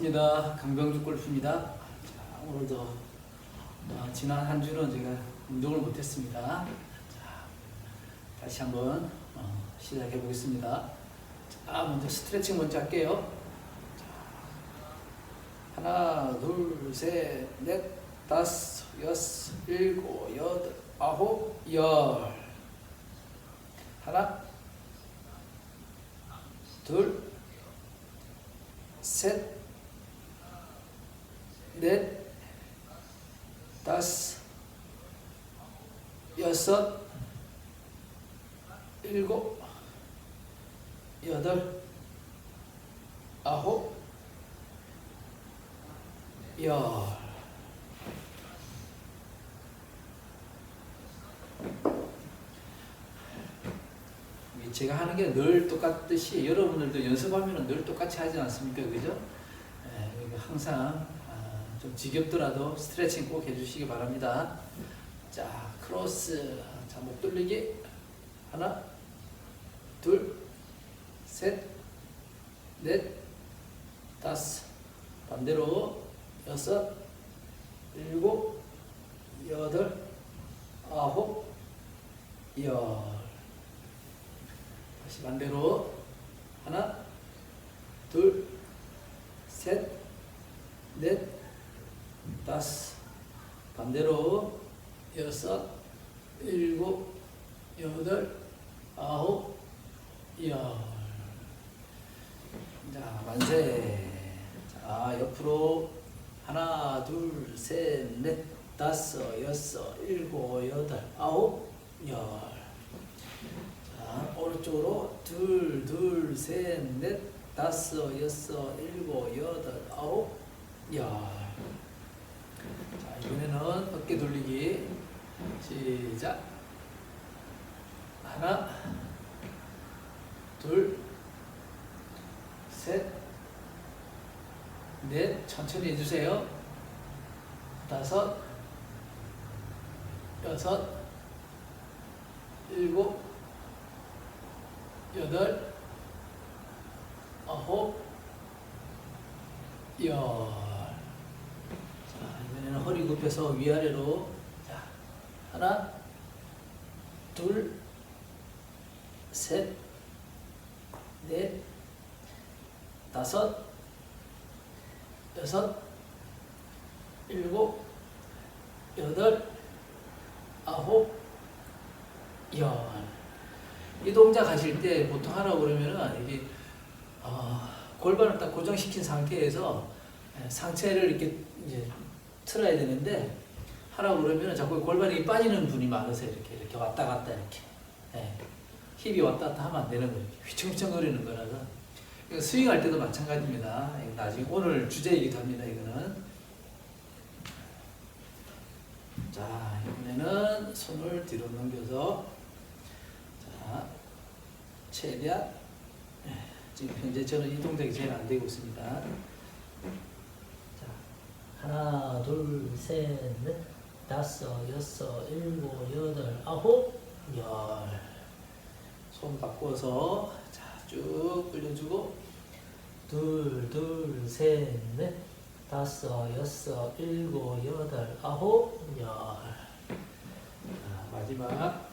입니다. 강병주 골프입니다. 자, 오늘도 지난 한 주는 제가 운동을 못했습니다. 자, 다시 한번 시작해 보겠습니다. 자, 먼저 스트레칭 먼저 할게요. 자, 하나, 둘, 셋, 넷, 다섯, 여섯, 일곱, 여덟, 아홉, 열. 하나, 둘, 셋, 넷, 다섯, 여섯, 일곱, 여덟, 아홉, 열. 제가 하는 게 늘 똑같듯이 여러분들도 연습하면 늘 똑같이 하지 않습니까? 그죠? 항상 좀 지겹더라도 스트레칭 꼭 해주시기 바랍니다. 자, 크로스. 자, 목 돌리기. 하나, 둘, 셋, 넷, 다섯. 반대로 여섯, 일곱, 여덟, 아홉, 열. 다시 반대로. 하나, 둘, 셋, 넷, 다섯. 반대로 여섯, 일곱, 여덟, 아홉, 열. 자, 만세. 자, 옆으로. 하나, 둘, 셋, 넷, 다섯, 여섯, 일곱, 여덟, 아홉, 열. 자, 오른쪽으로. 둘, 둘, 셋, 넷, 다섯, 여섯, 일곱, 여덟, 아홉, 열. 자, 이번에는 어깨 돌리기. 시작. 하나, 둘, 셋, 넷. 천천히 해주세요. 다섯, 여섯, 일곱, 여덟, 아홉, 열. 자, 이번에는 허리 굽혀서 위아래로. 자, 하나, 둘, 셋, 넷, 다섯, 여섯, 일곱, 여덟, 아홉, 열. 이 동작 하실 때 보통 하라고 그러면은 이게 골반을 딱 고정시킨 상태에서 상체를 이렇게 이제 틀어야 되는데, 하라고 그러면 자꾸 골반이 빠지는 분이 많으세요. 이렇게 왔다 갔다 이렇게. 힙이 왔다 갔다 하면 안 되는 거예요. 휘청휘청거리는 거라서. 스윙할 때도 마찬가지입니다. 나중에 오늘 주제이기도 합니다. 이거는. 자, 이번에는 손을 뒤로 넘겨서. 자, 최대한. 지금 현재 저는 이 동작이 제일 안 되고 있습니다. 자, 하나, 둘, 셋, 넷, 다섯, 여섯, 일곱, 여덟, 아홉, 열. 손 바꿔서. 자, 쭉 끌려주고. 둘, 둘, 셋, 넷, 다섯, 여섯, 일곱, 여덟, 아홉, 열. 자, 마지막.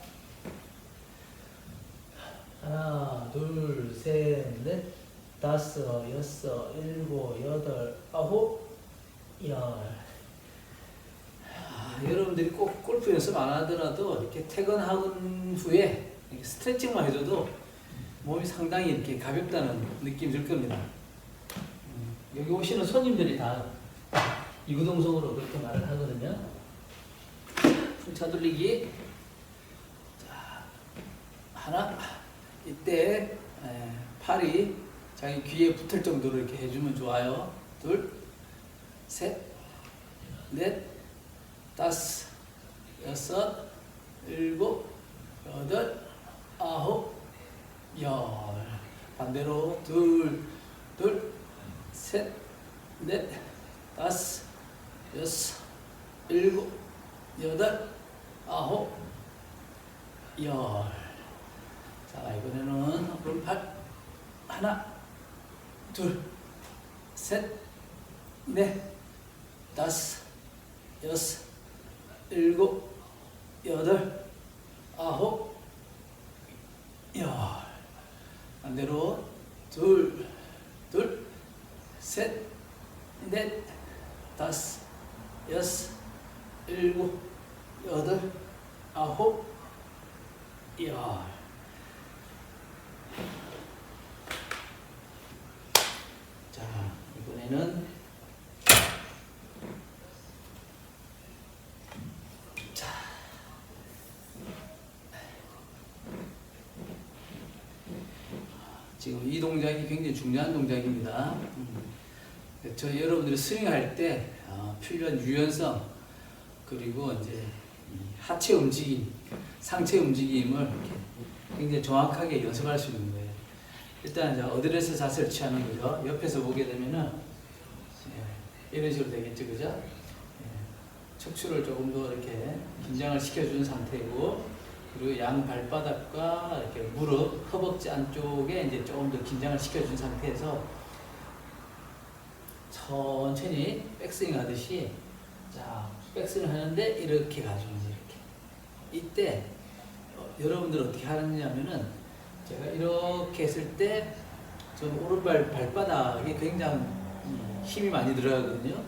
하나, 둘, 셋, 넷, 다섯, 여섯, 일곱, 여덟, 아홉, 열. 여러분들이 꼭 골프 연습 안 하더라도 이렇게 퇴근한 후에 이렇게 스트레칭만 해줘도 몸이 상당히 이렇게 가볍다는 느낌이 들 겁니다. 여기 오시는 손님들이 다 이구동성으로 그렇게 말을 하거든요. 풍차 돌리기. 자, 하나. 이때 팔이 자기 귀에 붙을 정도로 이렇게 해주면 좋아요. 둘, 셋, 넷, 다섯, 여섯, 일곱, 여덟, 아홉, 열. 반대로. 둘, 둘, 셋, 넷, 다섯, 여섯, 일곱, 여덟, 아홉, 열. 자, 이번에는 오른팔. 하나, 둘, 셋, 넷, 다섯, 여섯, 일곱, 여덟, 아홉, 열. 반대로 둘, 셋, 넷, 다섯, 여섯, 일곱, 여덟, 아홉, 열. 자, 이번에는 지금 이 동작이 굉장히 중요한 동작입니다. 저 여러분들이 스윙할 때 필요한 유연성 그리고 이제 하체 움직임, 상체 움직임을 이렇게 굉장히 정확하게 연습할 수 있는 거예요. 일단 이제 어드레스 자세를 취하는 거죠. 옆에서 보게 되면은 이런 식으로 되겠죠, 그죠? 척추를 조금 더 이렇게 긴장을 시켜준 상태고. 그리고 양 발바닥과 이렇게 무릎, 허벅지 안쪽에 이제 조금 더 긴장을 시켜준 상태에서 천천히 백스윙 하듯이 자, 백스윙 하는데 이렇게 가지고 이렇게. 이때 여러분들 어떻게 하느냐면은 제가 이렇게 했을 때 전 오른발 발바닥에 굉장히 힘이 많이 들어가거든요.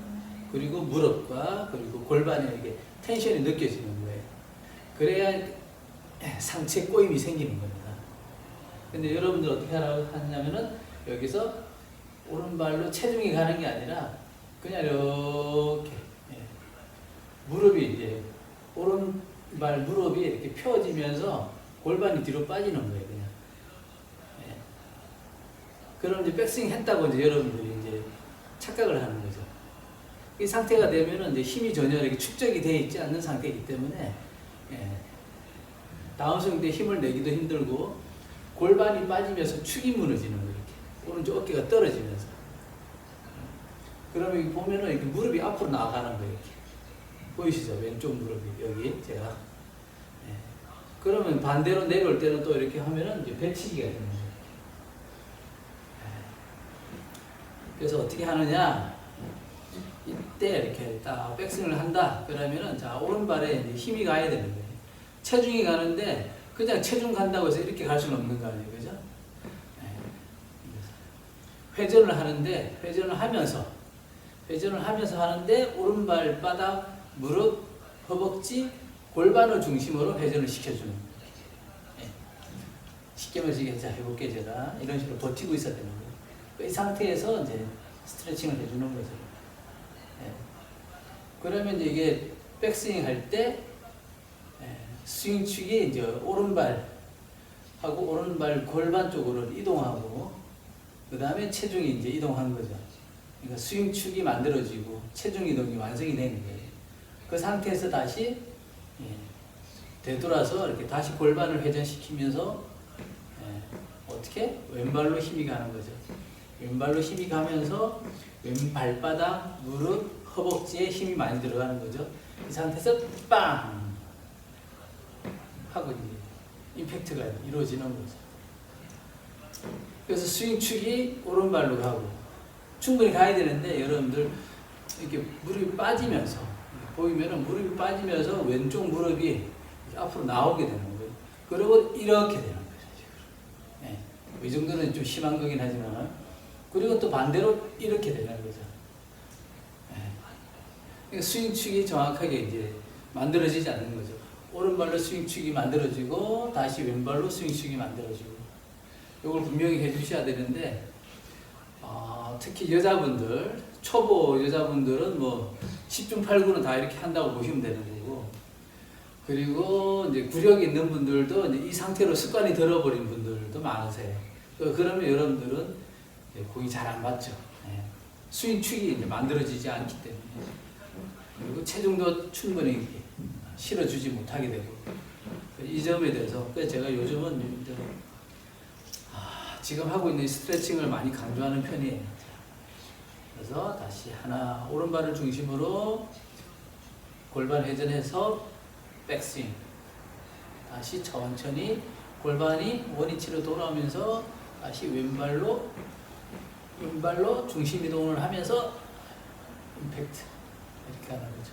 그리고 무릎과 그리고 골반에 이렇게 텐션이 느껴지는 거예요. 그래야 상체 꼬임이 생기는 겁니다. 근데 여러분들 어떻게 하냐면은 여기서 오른발로 체중이 가는 게 아니라 그냥 이렇게 무릎이 이제 오른발 무릎이 이렇게 펴지면서 골반이 뒤로 빠지는 거예요, 그냥. 그럼 이제 백스윙 했다고 이제 여러분들이 이제 착각을 하는 거죠. 이 상태가 되면은 이제 힘이 전혀 이렇게 축적이 되어 있지 않는 상태이기 때문에 다운스윙 때 힘을 내기도 힘들고 골반이 빠지면서 축이 무너지는 거예요. 이렇게 오른쪽 어깨가 떨어지면서. 그러면 여기 보면은 이렇게 무릎이 앞으로 나가는 거예요. 이렇게 보이시죠? 왼쪽 무릎이 여기 제가. 그러면 반대로 내려올 때는 또 이렇게 하면은 이제 배치기가 되는 거예요. 그래서 어떻게 하느냐? 이때 이렇게 딱 백스윙을 한다. 그러면은 자 오른발에 이제 힘이 가야 되는 거예요. 체중이 가는데 그냥 체중 간다고 해서 이렇게 갈 수는 없는 거 아니에요, 그죠? 회전을 하는데 회전을 하면서 하는데 오른발 바닥, 무릎, 허벅지, 골반을 중심으로 회전을 시켜주는 거예요. 쉽게 말해서 자 해볼게요, 제가 이런 식으로 버티고 있어야 되는 거예요. 이 상태에서 이제 스트레칭을 해주는 거죠. 그러면 이제 이게 백스윙 할 때 스윙축이 이제 오른발하고 오른발 골반 쪽으로 이동하고 그 다음에 체중이 이제 이동한 거죠. 그러니까 스윙축이 만들어지고 체중 이동이 완성이 되는 거예요. 그 상태에서 다시 되돌아서 이렇게 다시 골반을 회전시키면서 어떻게? 왼발로 힘이 가는 거죠. 왼발로 힘이 가면서 왼 발바닥, 무릎, 허벅지에 힘이 많이 들어가는 거죠. 이 상태에서 빵! 하고 이제 임팩트가 이루어지는 거죠. 그래서 스윙축이 오른발로 가고 충분히 가야 되는데 여러분들 이렇게 무릎이 빠지면서 보이면은 무릎이 빠지면서 왼쪽 무릎이 앞으로 나오게 되는 거예요. 그리고 이렇게 되는 거죠. 이 정도는 좀 심한 거긴 하지만 그리고 또 반대로 이렇게 되는 거죠. 그러니까 스윙축이 정확하게 이제 만들어지지 않는 거죠. 오른발로 스윙축이 만들어지고 다시 왼발로 스윙축이 만들어지고 이걸 분명히 해주셔야 되는데 특히 여자분들 초보 여자분들은 뭐 10중 8구는 다 이렇게 한다고 보시면 되는 거고 그리고 이제 구력이 있는 분들도 이제 이 상태로 습관이 들어버린 분들도 많으세요. 그러면 여러분들은 공이 잘 안 맞죠. 스윙축이 이제 만들어지지 않기 때문에 그리고 체중도 충분히 실어주지 못하게 되고 이 점에 대해서 제가 요즘은 지금 하고 있는 스트레칭을 많이 강조하는 편이에요. 그래서 다시 하나 오른발을 중심으로 골반 회전해서 백스윙 다시 천천히 골반이 원위치로 돌아오면서 다시 왼발로 중심 이동을 하면서 임팩트 이렇게 하는 거죠.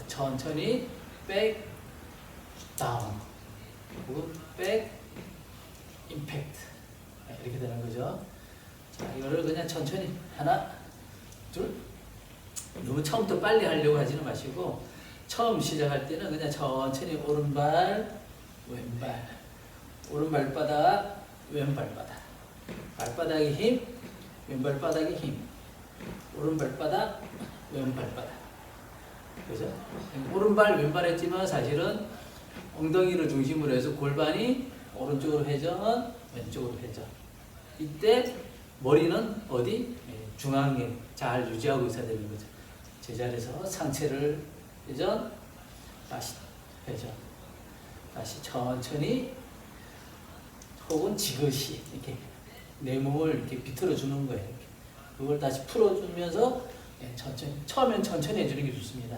천천히 백 다운 그리고 백 임팩트 이렇게 되는 거죠. 자, 이거를 그냥 천천히 하나 둘 너무 처음부터 빨리 하려고 하지는 마시고 처음 시작할 때는 그냥 천천히 오른발 왼발 오른발바닥 왼발바닥 발바닥에 힘 왼발바닥에 힘 오른발바닥 왼발바닥 그죠? 오른발 왼발 했지만 사실은 엉덩이를 중심으로 해서 골반이 오른쪽으로 회전 왼쪽으로 회전 이때 머리는 어디? 중앙에 잘 유지하고 있어야 되는 거죠. 제자리에서 상체를 회전 다시 회전 다시 천천히 혹은 지그시 이렇게 내 몸을 이렇게 비틀어 주는 거예요. 이렇게. 그걸 다시 풀어주면서 천천히 처음엔 천천히 해주는 게 좋습니다.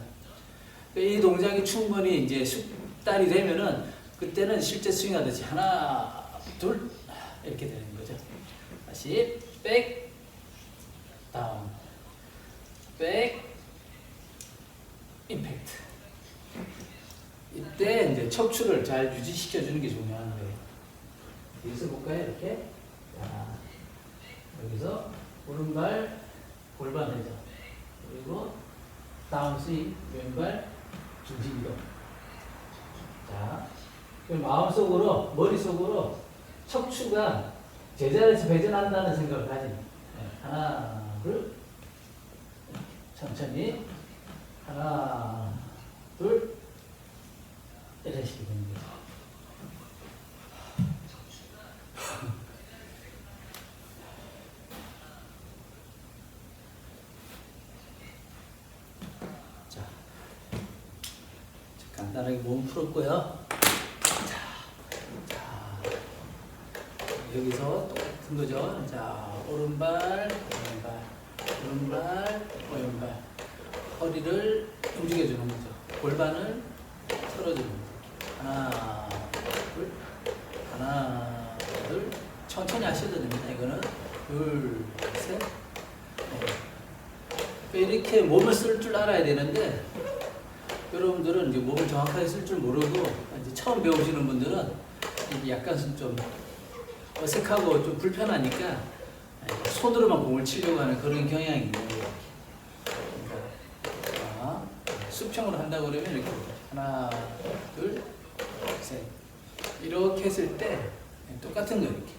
이 동작이 충분히 이제 숙달이 되면은 그때는 실제 스윙하듯이 하나 둘 이렇게 되는 거죠. 다시 백 다운 백 임팩트 이때 이제 척추를 잘 유지시켜 주는 게 중요한 거예요. 여기서 볼까요? 이렇게 자, 여기서 오른발 골반 회전 그리고 다운 스윙 왼발 중심 이동. 자, 마음속으로 머릿속으로 척추가 제자리에서 회전한다는 생각을 가지니 하나 둘 천천히 하나 둘 이런 식이 되는 거죠. 자, 간단하게 몸 풀었고요. 자, 여기서 똑같은 거죠. 자, 오른발 왼발 오른발 왼발 허리를 움직여주는 거죠. 골반을 틀어주는 거죠. 하나 둘 하나 둘 천천히 하셔도 됩니다. 이거는 둘 셋 이렇게 몸을 쓸 줄 알아야 되는데 여러분들은 이제 몸을 정확하게 쓸 줄 모르고 이제 처음 배우시는 분들은 이게 약간 좀 어색하고 좀 불편하니까 손으로만 공을 치려고 하는 그런 경향이 있는 거예요. 그러니까 수평으로 한다고 그러면 이렇게 하나 둘 셋 이렇게 했을 때 똑같은 거예요. 이렇게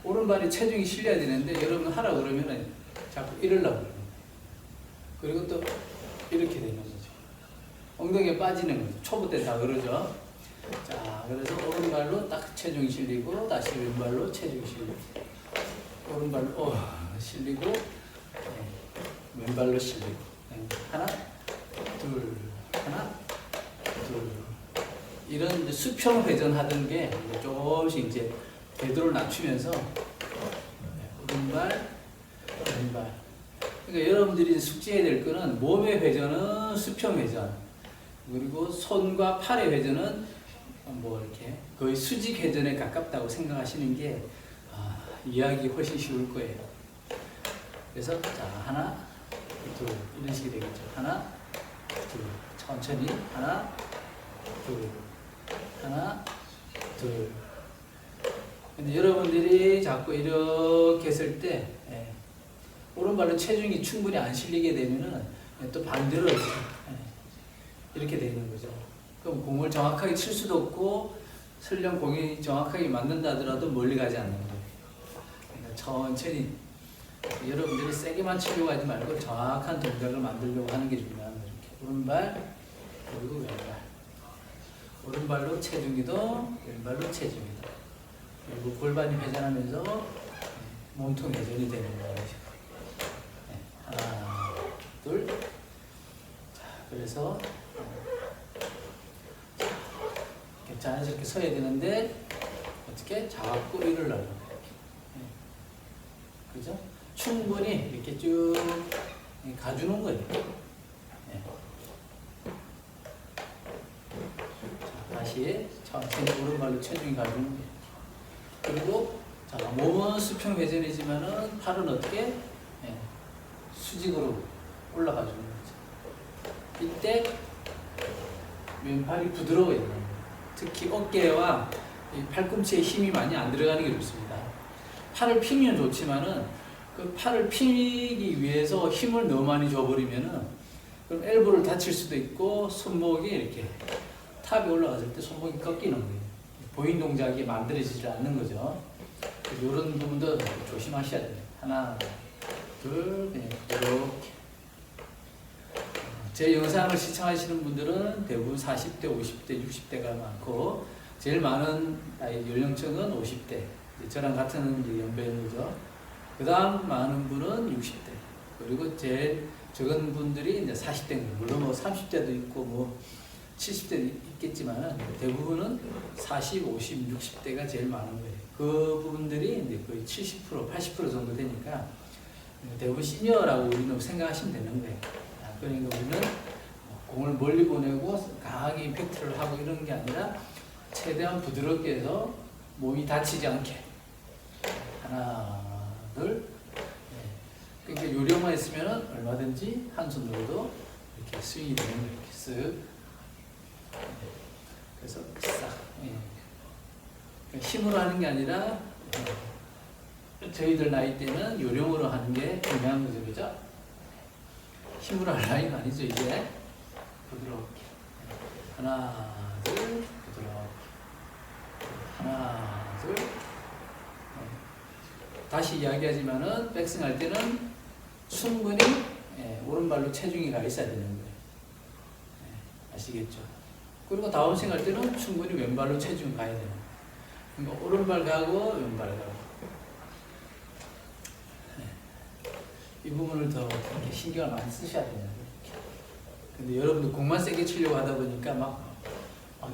오른발이 체중이 실려야 되는데 여러분 하라 그러면 자꾸 이러려고 그래요. 그리고 또 이렇게 되는 거죠. 엉덩이에 빠지는 거죠. 초보 때 다 그러죠. 자, 그래서 오른발로 딱 체중이 실리고 다시 왼발로 체중이 실리고 오른발로 실리고 왼발로 실리고 하나 둘 하나 둘 이런 이제 수평 회전하던 게 조금씩 이제 궤도를 낮추면서 오른발 왼발 그러니까 여러분들이 숙지해야 될 거는 몸의 회전은 수평 회전 그리고 손과 팔의 회전은 뭐 이렇게 거의 수직 회전에 가깝다고 생각하시는 게 이해하기 훨씬 쉬울 거예요. 그래서 자 하나 둘 이런 식이 되겠죠. 하나 둘 천천히 하나 둘 하나 둘 근데 여러분들이 자꾸 이렇게 했을 때 오른발로 체중이 충분히 안 실리게 되면은 또 반대로 이렇게 되는 거죠. 그럼 공을 정확하게 칠 수도 없고 설령 공이 정확하게 맞는다 하더라도 멀리 가지 않는 거예요. 그러니까 천천히 여러분들이 세게만 치려고 하지 말고 정확한 동작을 만들려고 하는 게 중요한 거예요. 이렇게 오른발 그리고 왼발 오른발로 체중 이동 왼발로 체중 이동 그리고 골반이 회전하면서 몸통 회전이 되는 거예요. 하나 둘 그래서 자연스럽게 서야 되는데 어떻게 자꾸 이러려고 그죠? 충분히 이렇게 쭉 가주는 거예요. 자, 다시 천천히 오른발로 체중이 가주는 거예요. 그리고 자, 몸은 수평 회전이지만은 팔은 어떻게 수직으로 올라가 주는 거죠. 이때 왼팔이 부드러워야 돼요. 특히 어깨와 이 팔꿈치에 힘이 많이 안 들어가는 게 좋습니다. 팔을 피면 좋지만은 그 팔을 피기 위해서 힘을 너무 많이 줘버리면은 그럼 엘보를 다칠 수도 있고 손목이 이렇게 탑이 올라갔을 때 손목이 꺾이는 거예요. 보인 동작이 만들어지지 않는 거죠. 이런 부분도 조심하셔야 돼요. 하나, 둘, 그냥 부드럽게. 제 영상을 시청하시는 분들은 대부분 40대, 50대, 60대가 많고 제일 많은 나이 연령층은 50대. 저랑 같은 연배죠. 그 다음 많은 분은 60대. 그리고 제일 적은 분들이 이제 40대입니다. 물론 뭐 30대도 있고 뭐 70대도 있겠지만 대부분은 40, 50, 60대가 제일 많은 거예요. 그 부분들이 이제 거의 70%, 80% 정도 되니까 대부분 시니어라고 우리는 생각하시면 되는 거예요. 그러니까 우리는 공을 멀리 보내고 강하게 임팩트를 하고 이런 게 아니라 최대한 부드럽게 해서 몸이 다치지 않게 하나, 둘. 그러니까 요령만 있으면 얼마든지 한 손으로도 이렇게 스윙이 되는 거예요. 이렇게 쓱. 그래서 싹. 그러니까 힘으로 하는 게 아니라 저희들 나이 때는 요령으로 하는 게 중요한 거죠, 그죠? 힘으로 할 나이가 아니죠, 이제. 부드럽게. 하나, 둘, 부드럽게. 하나, 둘. 다시 이야기하지만은 백스윙 할 때는 충분히 오른발로 체중이 가 있어야 되는 거예요. 아시겠죠? 그리고 다운스윙 할 때는 충분히 왼발로 체중이 가야 되는 거예요. 그러니까 오른발 가고 왼발 가고. 이 부분을 더 이렇게 신경을 많이 쓰셔야 돼요. 근데 여러분들 공만 세게 치려고 하다 보니까 막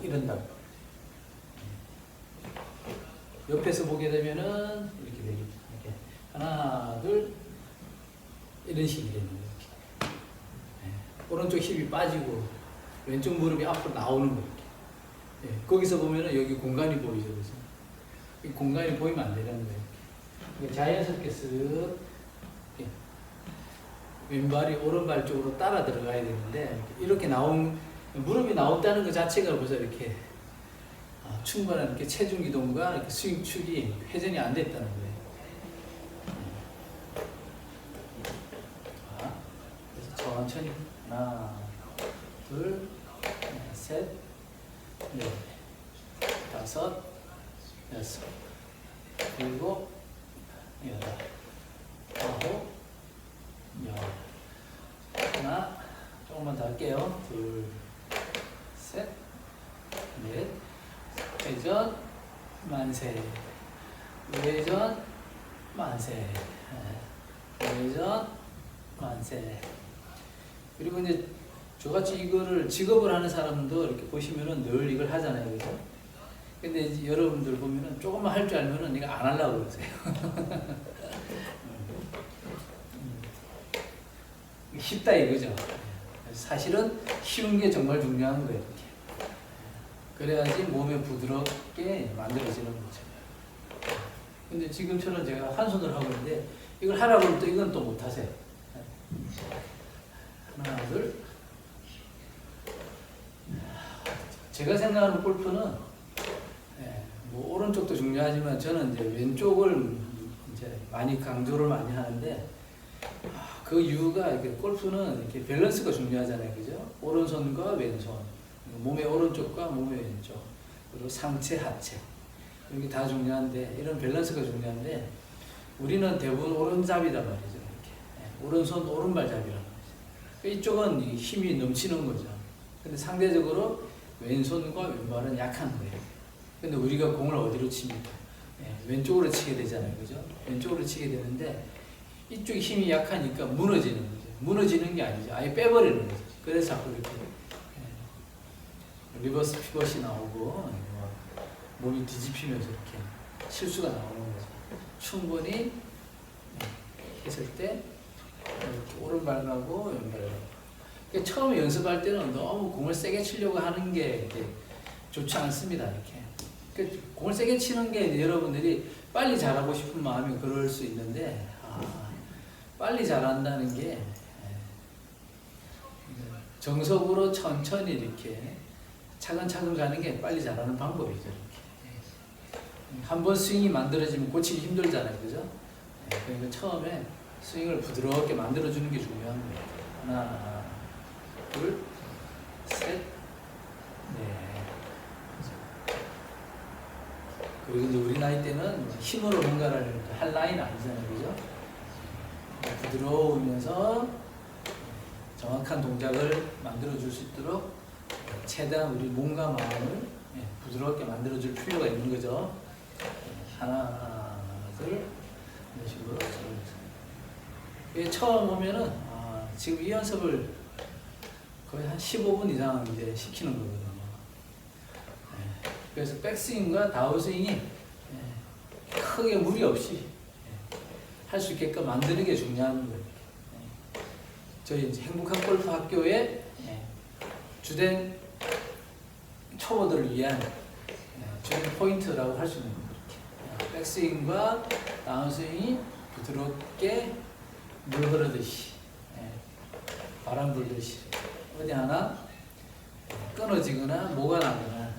이런다고. 옆에서 보게 되면은 이렇게 되겠죠. 이렇게 하나, 둘, 이런 식이 되는 거예요. 오른쪽 힙이 빠지고 왼쪽 무릎이 앞으로 나오는 거예요. 거기서 보면은 여기 공간이 보이죠, 그죠? 이 공간이 보이면 안 되는 거예요. 자연스럽게 쓱 왼발이 오른발 쪽으로 따라 들어가야 되는데 이렇게 무릎이 나온다는 것 자체가 벌써 이렇게 충분한 이렇게 체중 이동과 이렇게 스윙 축이 회전이 안 됐다는 거예요. 그래서 천천히 하나, 둘, 셋, 넷, 다섯, 여섯, 일곱, 여덟, 아홉, 열. 하나, 조금만 더 할게요. 둘, 셋, 넷, 회전, 만세, 회전, 만세, 회전, 만세. 그리고 이제 저같이 이거를 직업을 하는 사람도 이렇게 보시면은 늘 이걸 하잖아요, 그죠? 근데 이제 여러분들 보면은 조금만 할 줄 알면은 내가 안 하려고 그러세요. 쉽다 이거죠. 사실은 쉬운 게 정말 중요한 거예요. 이렇게. 그래야지 몸에 부드럽게 만들어지는 거죠. 근데 지금처럼 제가 한 손으로 하고 있는데 이걸 하라고 하면 또 이건 또 못 하세요. 하나, 둘. 제가 생각하는 골프는 뭐 오른쪽도 중요하지만 저는 이제 왼쪽을 이제 많이 강조를 많이 하는데 그 이유가 이렇게 골프는 이렇게 밸런스가 중요하잖아요, 그죠? 오른손과 왼손, 몸의 오른쪽과 몸의 왼쪽, 그리고 상체, 하체 이게 다 중요한데 이런 밸런스가 중요한데 우리는 대부분 오른잡이단 말이죠, 이렇게 오른손 오른발 잡이라는 거죠. 이쪽은 힘이 넘치는 거죠. 근데 상대적으로 왼손과 왼발은 약한 거예요. 근데 우리가 공을 어디로 칩니까? 왼쪽으로 치게 되잖아요, 그죠? 왼쪽으로 치게 되는데 이쪽이 힘이 약하니까 무너지는 거죠. 무너지는 게 아니죠. 아예 빼버리는 거죠. 그래서 자꾸 이렇게 리버스 피벗이 나오고 몸이 뒤집히면서 이렇게 실수가 나오는 거죠. 충분히 했을 때 이렇게 오른발 가고 왼발 가고. 그러니까 처음에 연습할 때는 너무 공을 세게 치려고 하는 게 이렇게 좋지 않습니다. 이렇게. 그러니까 공을 세게 치는 게 여러분들이 빨리 잘하고 싶은 마음이 그럴 수 있는데 빨리 잘한다는 게 정석으로 천천히 이렇게 차근차근 가는 게 빨리 잘하는 방법이죠. 한번 스윙이 만들어지면 고치기 힘들잖아요, 그죠? 그러니까 처음에 스윙을 부드럽게 만들어주는 게 중요한 거예요. 하나, 둘, 셋, 넷. 그리고 이제 우리 나이 때는 힘으로 뭔가를 할 나이는 아니잖아요, 그죠? 부드러우면서 정확한 동작을 만들어줄 수 있도록 최대한 우리 몸과 마음을 부드럽게 만들어줄 필요가 있는 거죠. 하나, 둘, 이런 식으로. 처음 오면은 지금 이 연습을 거의 한 15분 이상 이제 시키는 거거든요. 그래서 백스윙과 다운스윙이 크게 무리 없이 할 수 있게끔 만드는 게 중요한 거예요. 저희 이제 행복한 골프 학교의 주된 초보들을 위한 주된 포인트라고 할 수 있는 거예요. 백스윙과 다운스윙이 부드럽게 물 흐르듯이 바람 불듯이 어디 하나 끊어지거나 뭐가 나거나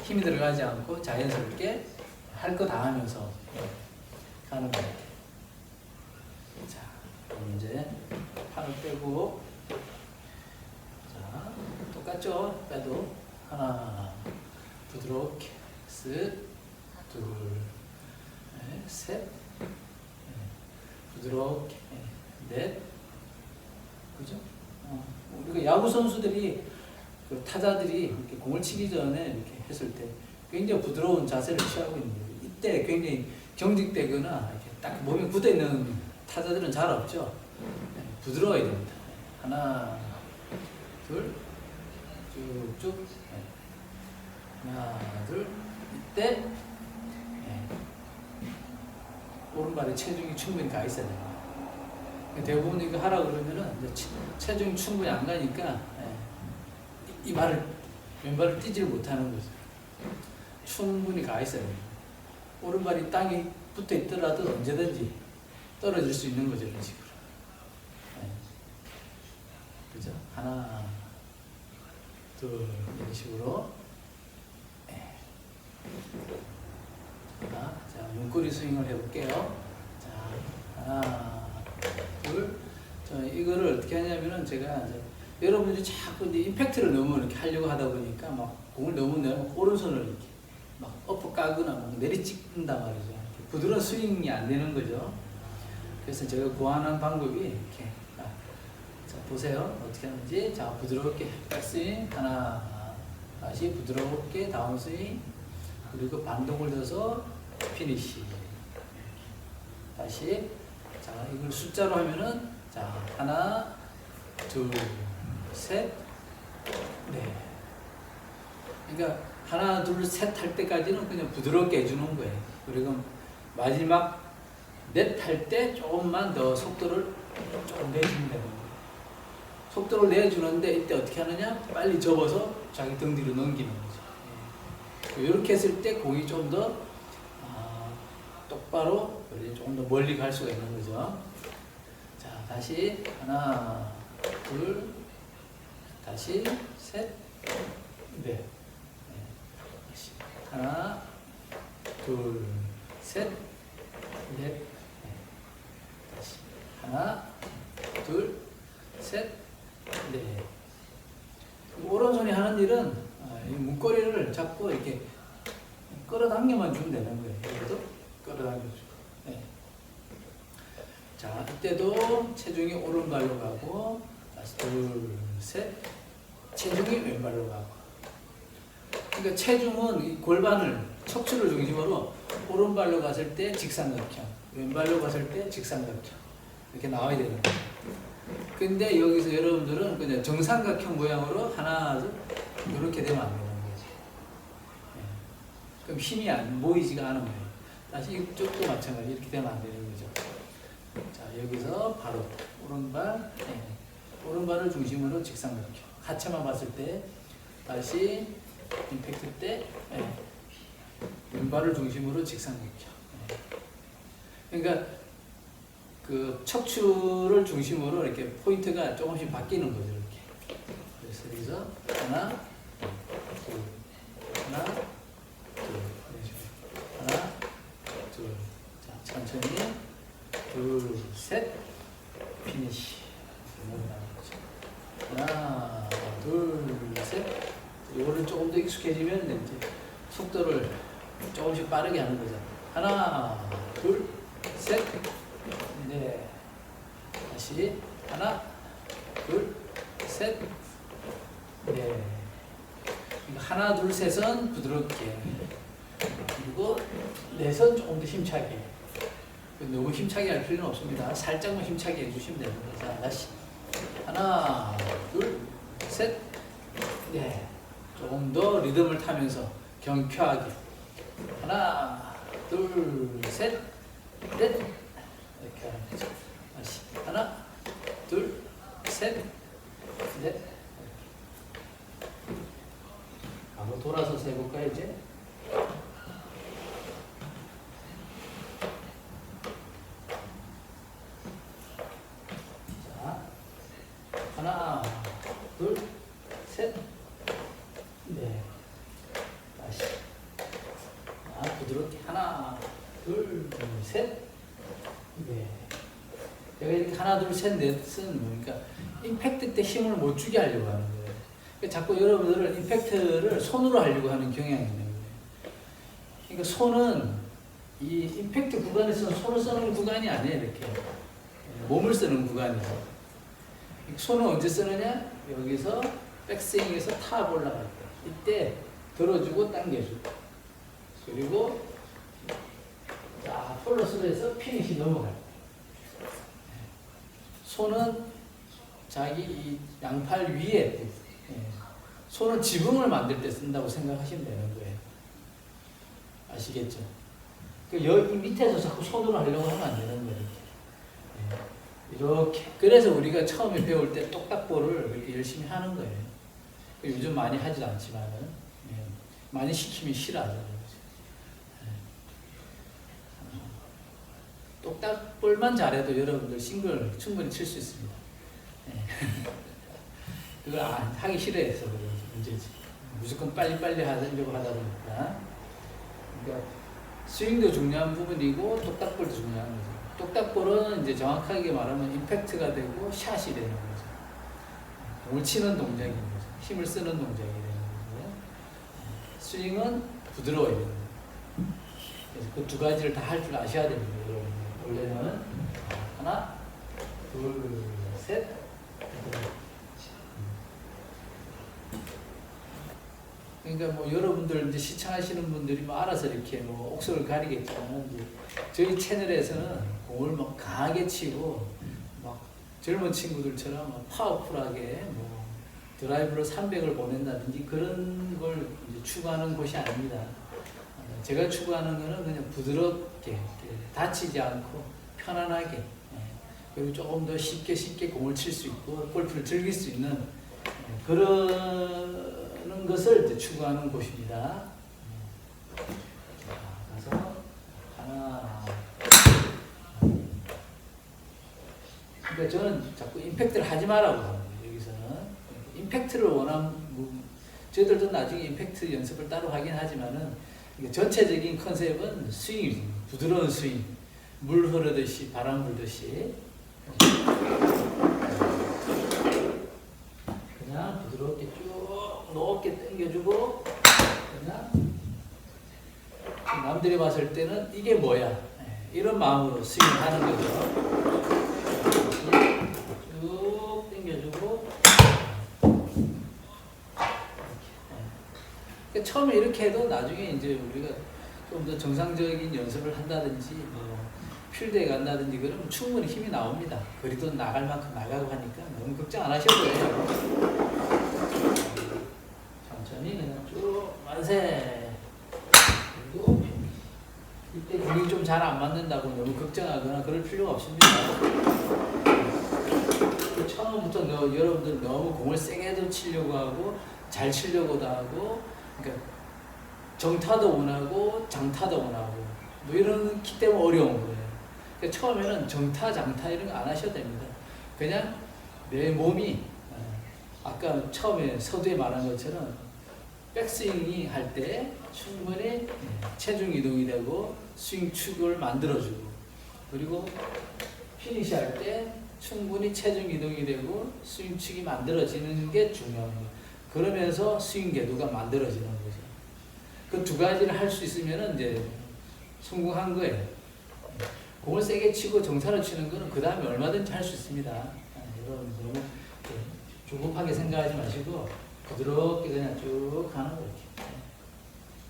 힘이 들어가지 않고 자연스럽게 할 거 다 하면서 가는 거예요. 자, 그럼 이제 팔을 빼고, 자, 똑같죠? 빼도 하나, 부드럽게, 셋, 둘, 셋, 부드럽게, 넷, 그죠? 우리가 야구 선수들이 그 타자들이 이렇게 공을 치기 전에 이렇게 했을 때 굉장히 부드러운 자세를 취하고 있는 거예요. 이때 굉장히 경직되거나 이렇게 딱 몸에 굳어 있는 타자들은 잘 없죠. 부드러워야 됩니다. 하나, 둘, 쭉쭉. 하나, 둘. 이때 오른발에 체중이 충분히 가 있어야 됩니다. 대부분 이거 하라 그러면은 체중이 충분히 안 가니까 이 발을 왼발을 뛰지를 못하는 거죠. 충분히 가 있어야 됩니다. 오른발이 땅에 붙어 있더라도 언제든지 떨어질 수 있는 거죠, 이런 식으로. 그죠? 하나, 둘, 이런 식으로. 자, 문고리 스윙을 해볼게요. 자, 하나, 둘. 이거를 어떻게 하냐면은 제가 이제 여러분들이 자꾸 이제 임팩트를 너무 이렇게 하려고 하다 보니까 막 공을 너무 내면 오른손을 이렇게 막 엎어 까거나 막 내리 찍는단 말이죠. 부드러운 스윙이 안 되는 거죠. 그래서 제가 고안한 방법이 이렇게. 자, 보세요. 어떻게 하는지. 자, 부드럽게 백스윙. 하나, 다시 부드럽게 다운스윙. 그리고 반동을 넣어서 피니시. 다시. 자, 이걸 숫자로 하면은, 자, 하나, 둘, 셋, 넷. 그러니까 하나, 둘, 셋 할 때까지는 그냥 부드럽게 해주는 거예요. 그리고 마지막 넷 할 때 조금만 더 속도를 조금 내주면 되는 거예요. 속도를 내주는데 이때 어떻게 하느냐? 빨리 접어서 자기 등 뒤로 넘기는 거죠. 이렇게 했을 때 공이 좀 더 똑바로 조금 더 멀리 갈 수가 있는 거죠. 자, 다시 하나, 둘, 다시 셋, 넷. 다시 하나, 둘, 셋, 넷. 다시 하나, 둘, 셋, 넷. 오른손이 하는 일은 이 문고리를 잡고 이렇게 끌어당겨만 주면 되는 거예요. 이것도 끌어당겨주고. 네. 자, 이때도 체중이 오른발로 가고, 다시 둘, 셋, 체중이 왼발로 가고. 그러니까 체중은 이 골반을, 척추를 중심으로 오른발로 갔을 때 직삼각형, 왼발로 갔을 때 직삼각형. 이렇게 나와야 되는 거예요. 근데 여기서 여러분들은 그냥 정삼각형 모양으로 하나, 둘, 이렇게 되면 안 되는 거죠. 네. 그럼 힘이 안 모이지가 않은 거예요. 다시 이쪽도 마찬가지 이렇게 되면 안 되는 거죠. 자, 여기서 바로 오른발, 오른발을 중심으로 직삼각형. 하체만 봤을 때 다시 임팩트 때 왼발을 중심으로 직삼각형. 그러니까 그 척추를 중심으로 이렇게 포인트가 조금씩 바뀌는 거죠. 이렇게. 그래서 여기서 하나, 둘, 하나, 둘, 하나, 둘. 자, 천천히 둘, 셋, 피니시. 하나, 둘, 셋. 이거를 조금 더 익숙해지면 이제 속도를 조금씩 빠르게 하는 거죠. 하나, 둘, 셋, 넷. 다시 하나, 둘, 셋, 넷. 하나, 둘, 셋은 부드럽게. 그리고 넷은 조금 더 힘차게. 너무 힘차게 할 필요는 없습니다. 살짝만 힘차게 해주시면 됩니다. 자, 다시 하나, 둘, 셋, 넷. 조금 더 리듬을 타면서 경쾌하게. 하나, 둘, 셋, 넷. 이렇게 하는 거죠. 다시 하나, 둘, 셋, 넷. 바로 돌아서서 해볼까요, 이제? 자, 하나, 둘, 셋, 넷. 다시. 부드럽게. 하나, 둘, 셋, 넷. 제가 이렇게 하나, 둘, 셋, 넷은 뭡니까? 임팩트 때 힘을 못 주게 하려고 하는 거예요. 그러니까 자꾸 여러분들은 임팩트를 손으로 하려고 하는 경향이 있는 거예요. 그러니까 손은 이 임팩트 구간에서는 손을 쓰는 구간이 아니에요. 이렇게 몸을 쓰는 구간이죠. 손은 언제 쓰느냐? 여기서 백스윙에서 탑 올라갈 때, 이때 들어주고 당겨주고, 그리고 자 폴로스로 해서 피니시 넘어갈 때. 손은 자기 이 양팔 위에, 손은 지붕을 만들 때 쓴다고 생각하시면 되는 거예요. 아시겠죠? 여기 밑에서 자꾸 손으로 하려고 하면 안 되는 거예요. 이렇게. 그래서 우리가 처음에 배울 때 똑딱볼을 이렇게 열심히 하는 거예요. 요즘 많이 하지도 않지만은, 많이 시키면 싫어하죠. 똑딱볼만 잘해도 여러분들 싱글 충분히 칠 수 있습니다. 그걸 하기 싫어해서 그런 문제지. 무조건 빨리빨리 하려고 하다 보니까. 그러니까 스윙도 중요한 부분이고 똑딱볼도 중요한 거죠. 똑딱볼은 이제 정확하게 말하면 임팩트가 되고 샷이 되는 거죠. 공을 치는 동작인 거죠. 힘을 쓰는 동작이 되는 거죠. 스윙은 부드러워야 되는 거죠. 그래서 그 두 가지를 다 할 줄 아셔야 됩니다. 여러분. 원래는 하나, 둘, 셋, 그러니까 뭐 여러분들 이제 시청하시는 분들이 뭐 알아서 이렇게 뭐 옥석을 가리겠지만, 이제 저희 채널에서는 공을 막 강하게 치고 막 젊은 친구들처럼 막 파워풀하게 뭐 드라이브로 300을 보낸다든지 그런 걸 이제 추구하는 곳이 아닙니다. 제가 추구하는 거는 그냥 부드럽게 다치지 않고 편안하게, 그리고 조금 더 쉽게 공을 칠 수 있고 골프를 즐길 수 있는 그런 것을 이제 추구하는 곳입니다. 자, 가서 하나. 그러니까 저는 자꾸 임팩트를 하지 말라고 합니다. 여기서는 임팩트를 저희들도 나중에 임팩트 연습을 따로 하긴 하지만은, 전체적인 컨셉은 스윙이죠. 부드러운 스윙, 물 흐르듯이, 바람 불듯이 그냥 부드럽게 쭉 높게 당겨주고, 그냥 남들이 봤을 때는 이게 뭐야, 이런 마음으로 스윙을 하는 거죠. 쭉 당겨주고. 처음에 이렇게 해도 나중에 이제 우리가 좀 더 정상적인 연습을 한다든지 뭐 필드에 간다든지 그러면 충분히 힘이 나옵니다. 거리도 나갈 만큼 나가고 하니까 너무 걱정 안 하셔도 돼요. 천천히 그냥 쭉 만세. 그리고 이때 공이 좀 잘 안 맞는다고 너무 걱정하거나 그럴 필요가 없습니다. 처음부터 여러분들 너무 공을 세게도 치려고 하고 잘 치려고도 하고, 그러니까 정타도 원하고 장타도 원하고 뭐 이렇기 때문에 어려운 거예요. 그러니까 처음에는 정타, 장타 이런 거 안 하셔도 됩니다. 그냥 내 몸이 아까 처음에 서두에 말한 것처럼 백스윙이 할 때 충분히 체중 이동이 되고 스윙 축을 만들어주고, 그리고 피니시 할 때 충분히 체중 이동이 되고 스윙 축이 만들어지는 게 중요합니다. 그러면서 스윙 궤도가 만들어지는 거죠. 그 두 가지를 할 수 있으면 이제 성공한 거예요. 공을 세게 치고 정사로 치는 거는 그 다음에 얼마든지 할 수 있습니다. 여러분 너무 조급하게 생각하지 마시고 부드럽게 그냥 쭉 가는 거예요.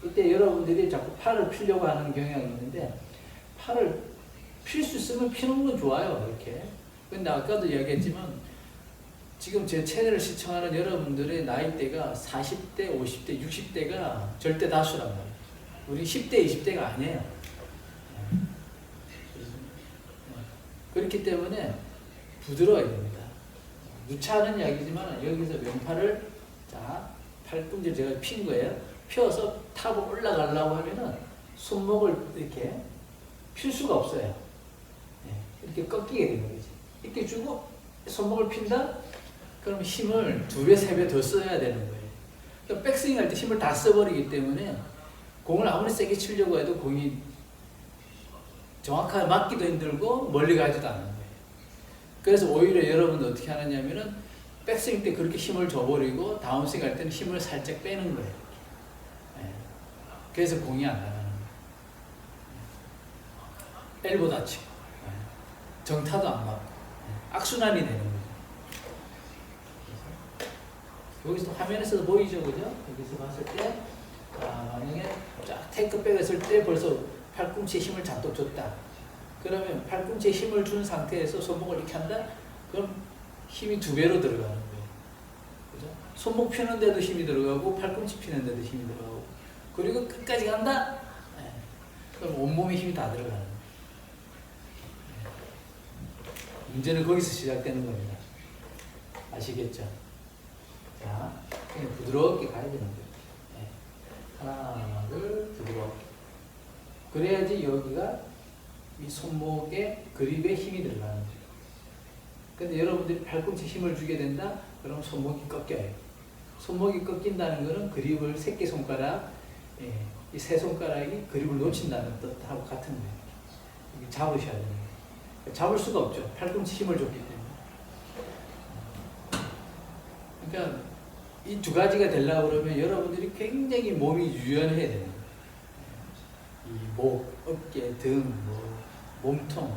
이때 여러분들이 자꾸 팔을 피려고 하는 경향이 있는데, 팔을 필 수 있으면 피는 건 좋아요. 이렇게. 근데 아까도 이야기했지만 지금 제 채널을 시청하는 여러분들의 나이대가 40대, 50대, 60대가 절대 다수란 말이에요. 우리 10대, 20대가 아니에요. 그렇기 때문에 부드러워야 됩니다. 누차하는 이야기지만 여기서 왼팔을 자 팔꿈치를 제가 핀 거예요. 펴서 타고 올라가려고 하면은 손목을 이렇게 필 수가 없어요. 이렇게 꺾이게 되는 거지. 이렇게 주고 손목을 핀다? 그럼 힘을 2배, 3배 더 써야 되는 거예요. 그러니까 백스윙 할 때 힘을 다 써버리기 때문에 공을 아무리 세게 치려고 해도 공이 정확하게 맞기도 힘들고 멀리 가지도 않는 거예요. 그래서 오히려 여러분들 어떻게 하느냐면은 백스윙 때 그렇게 힘을 줘버리고 다운스윙 할 때는 힘을 살짝 빼는 거예요. 그래서 공이 안 나가는 거예요. 엘보 다치고 정타도 안 맞고 악순환이 되는 거죠. 여기서 화면에서도 보이죠, 그죠? 여기서 봤을 때 만약에 쫙 테이크백 했을 때 벌써 팔꿈치에 힘을 잔뜩 줬다. 그러면 팔꿈치에 힘을 준 상태에서 손목을 이렇게 한다? 그럼 힘이 2배로 들어가는 거예요. 그죠? 손목 피는데도 힘이 들어가고 팔꿈치 피는데도 힘이 들어가고, 그리고 끝까지 간다? 그럼 온몸에 힘이 다 들어가는 거예요. 문제는 거기서 시작되는 겁니다. 아시겠죠? 자, 그냥 부드럽게 가야 되는 거예요. 하나를 부드럽게. 그래야지 여기가 이 손목에 그립에 힘이 들어가는 거예요. 근데 여러분들이 팔꿈치 힘을 주게 된다? 그럼 손목이 꺾여요. 손목이 꺾인다는 것은 그립을 새끼손가락, 이 세 손가락이 그립을 놓친다는 뜻하고 같은 거예요. 이게 잡으셔야 돼요. 잡을 수가 없죠. 팔꿈치 힘을 줬기 때문에. 그러니까 이 2가지가 되려고 그러면 여러분들이 굉장히 몸이 유연해야 되는 거예요. 이 목, 어깨, 등, 몸통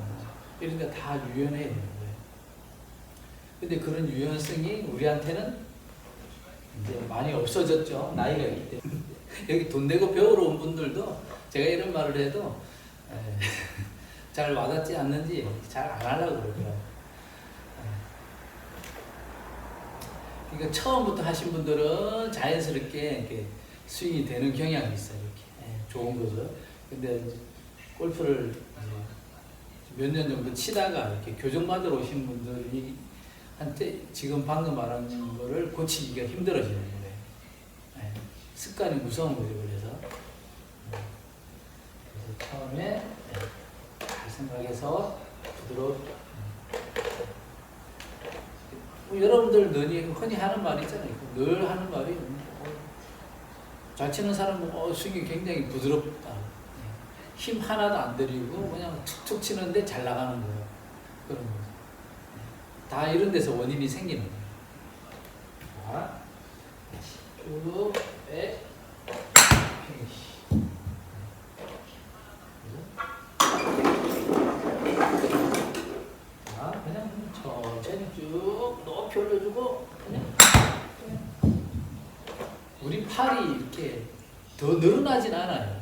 이런 거 다 유연해야 되는 거예요. 근데 그런 유연성이 우리한테는 이제 많이 없어졌죠. 나이가 있기 때문에. 여기 돈 내고 배우러 온 분들도 제가 이런 말을 해도 잘 와닿지 않는지 잘 안 하려고 그러더라고요. 그러니까 처음부터 하신 분들은 자연스럽게 이렇게 스윙이 되는 경향이 있어요. 이렇게 좋은 거죠. 근데 골프를 몇 년 정도 치다가 이렇게 교정받으러 오신 분들이 한테 지금 방금 말한 거를 고치기가 힘들어지는 거예요. 습관이 무서운 거죠. 그래서 처음에 잘 생각해서 부드럽게. 여러분들 흔히 하는 말이 있잖아요. 늘 하는 말이 잘 치는 사람은 스윙이 굉장히 부드럽다. 힘 하나도 안 들이고 그냥 툭툭 치는데 잘 나가는 거예요. 그런 거죠. 다 이런 데서 원인이 생기는 거예요. 자, 쭉 빼, 피니시. 자, 그냥 천천히 쭉 높이 올려주고 그냥 우리 팔이 이렇게 더 늘어나진 않아요.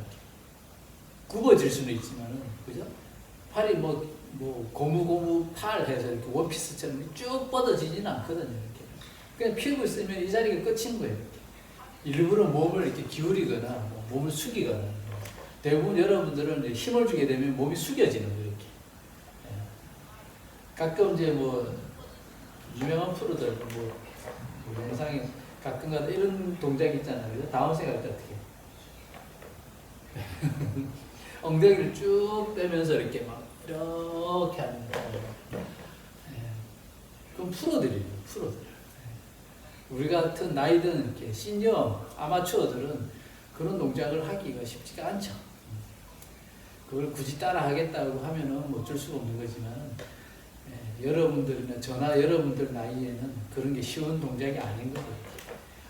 굽어질 수는 있지만은, 그죠? 팔이 고무고무 팔 해서 이렇게 원피스처럼 쭉 뻗어지지는 않거든요. 이렇게. 그냥 피우고 있으면 이 자리가 끝인 거예요. 일부러 몸을 이렇게 기울이거나 몸을 숙이거나. 대부분 여러분들은 힘을 주게 되면 몸이 숙여지는 거예요. 이렇게. 가끔 이제 유명한 프로들 영상에 가끔가다 이런 동작이 있잖아요. 다운스윙 할 때 어떻게 엉덩이를 쭉 빼면서 이렇게 이렇게 하는 거예요. 그럼 프로들이에요. 프로들. 우리 같은 나이든 이렇게 시니어 아마추어들은 그런 동작을 하기가 쉽지가 않죠. 그걸 굳이 따라 하겠다고 하면은 뭐 어쩔 수가 없는 거지만, 여러분들이나 저나 여러분들 나이에는 그런 게 쉬운 동작이 아닌 거예요.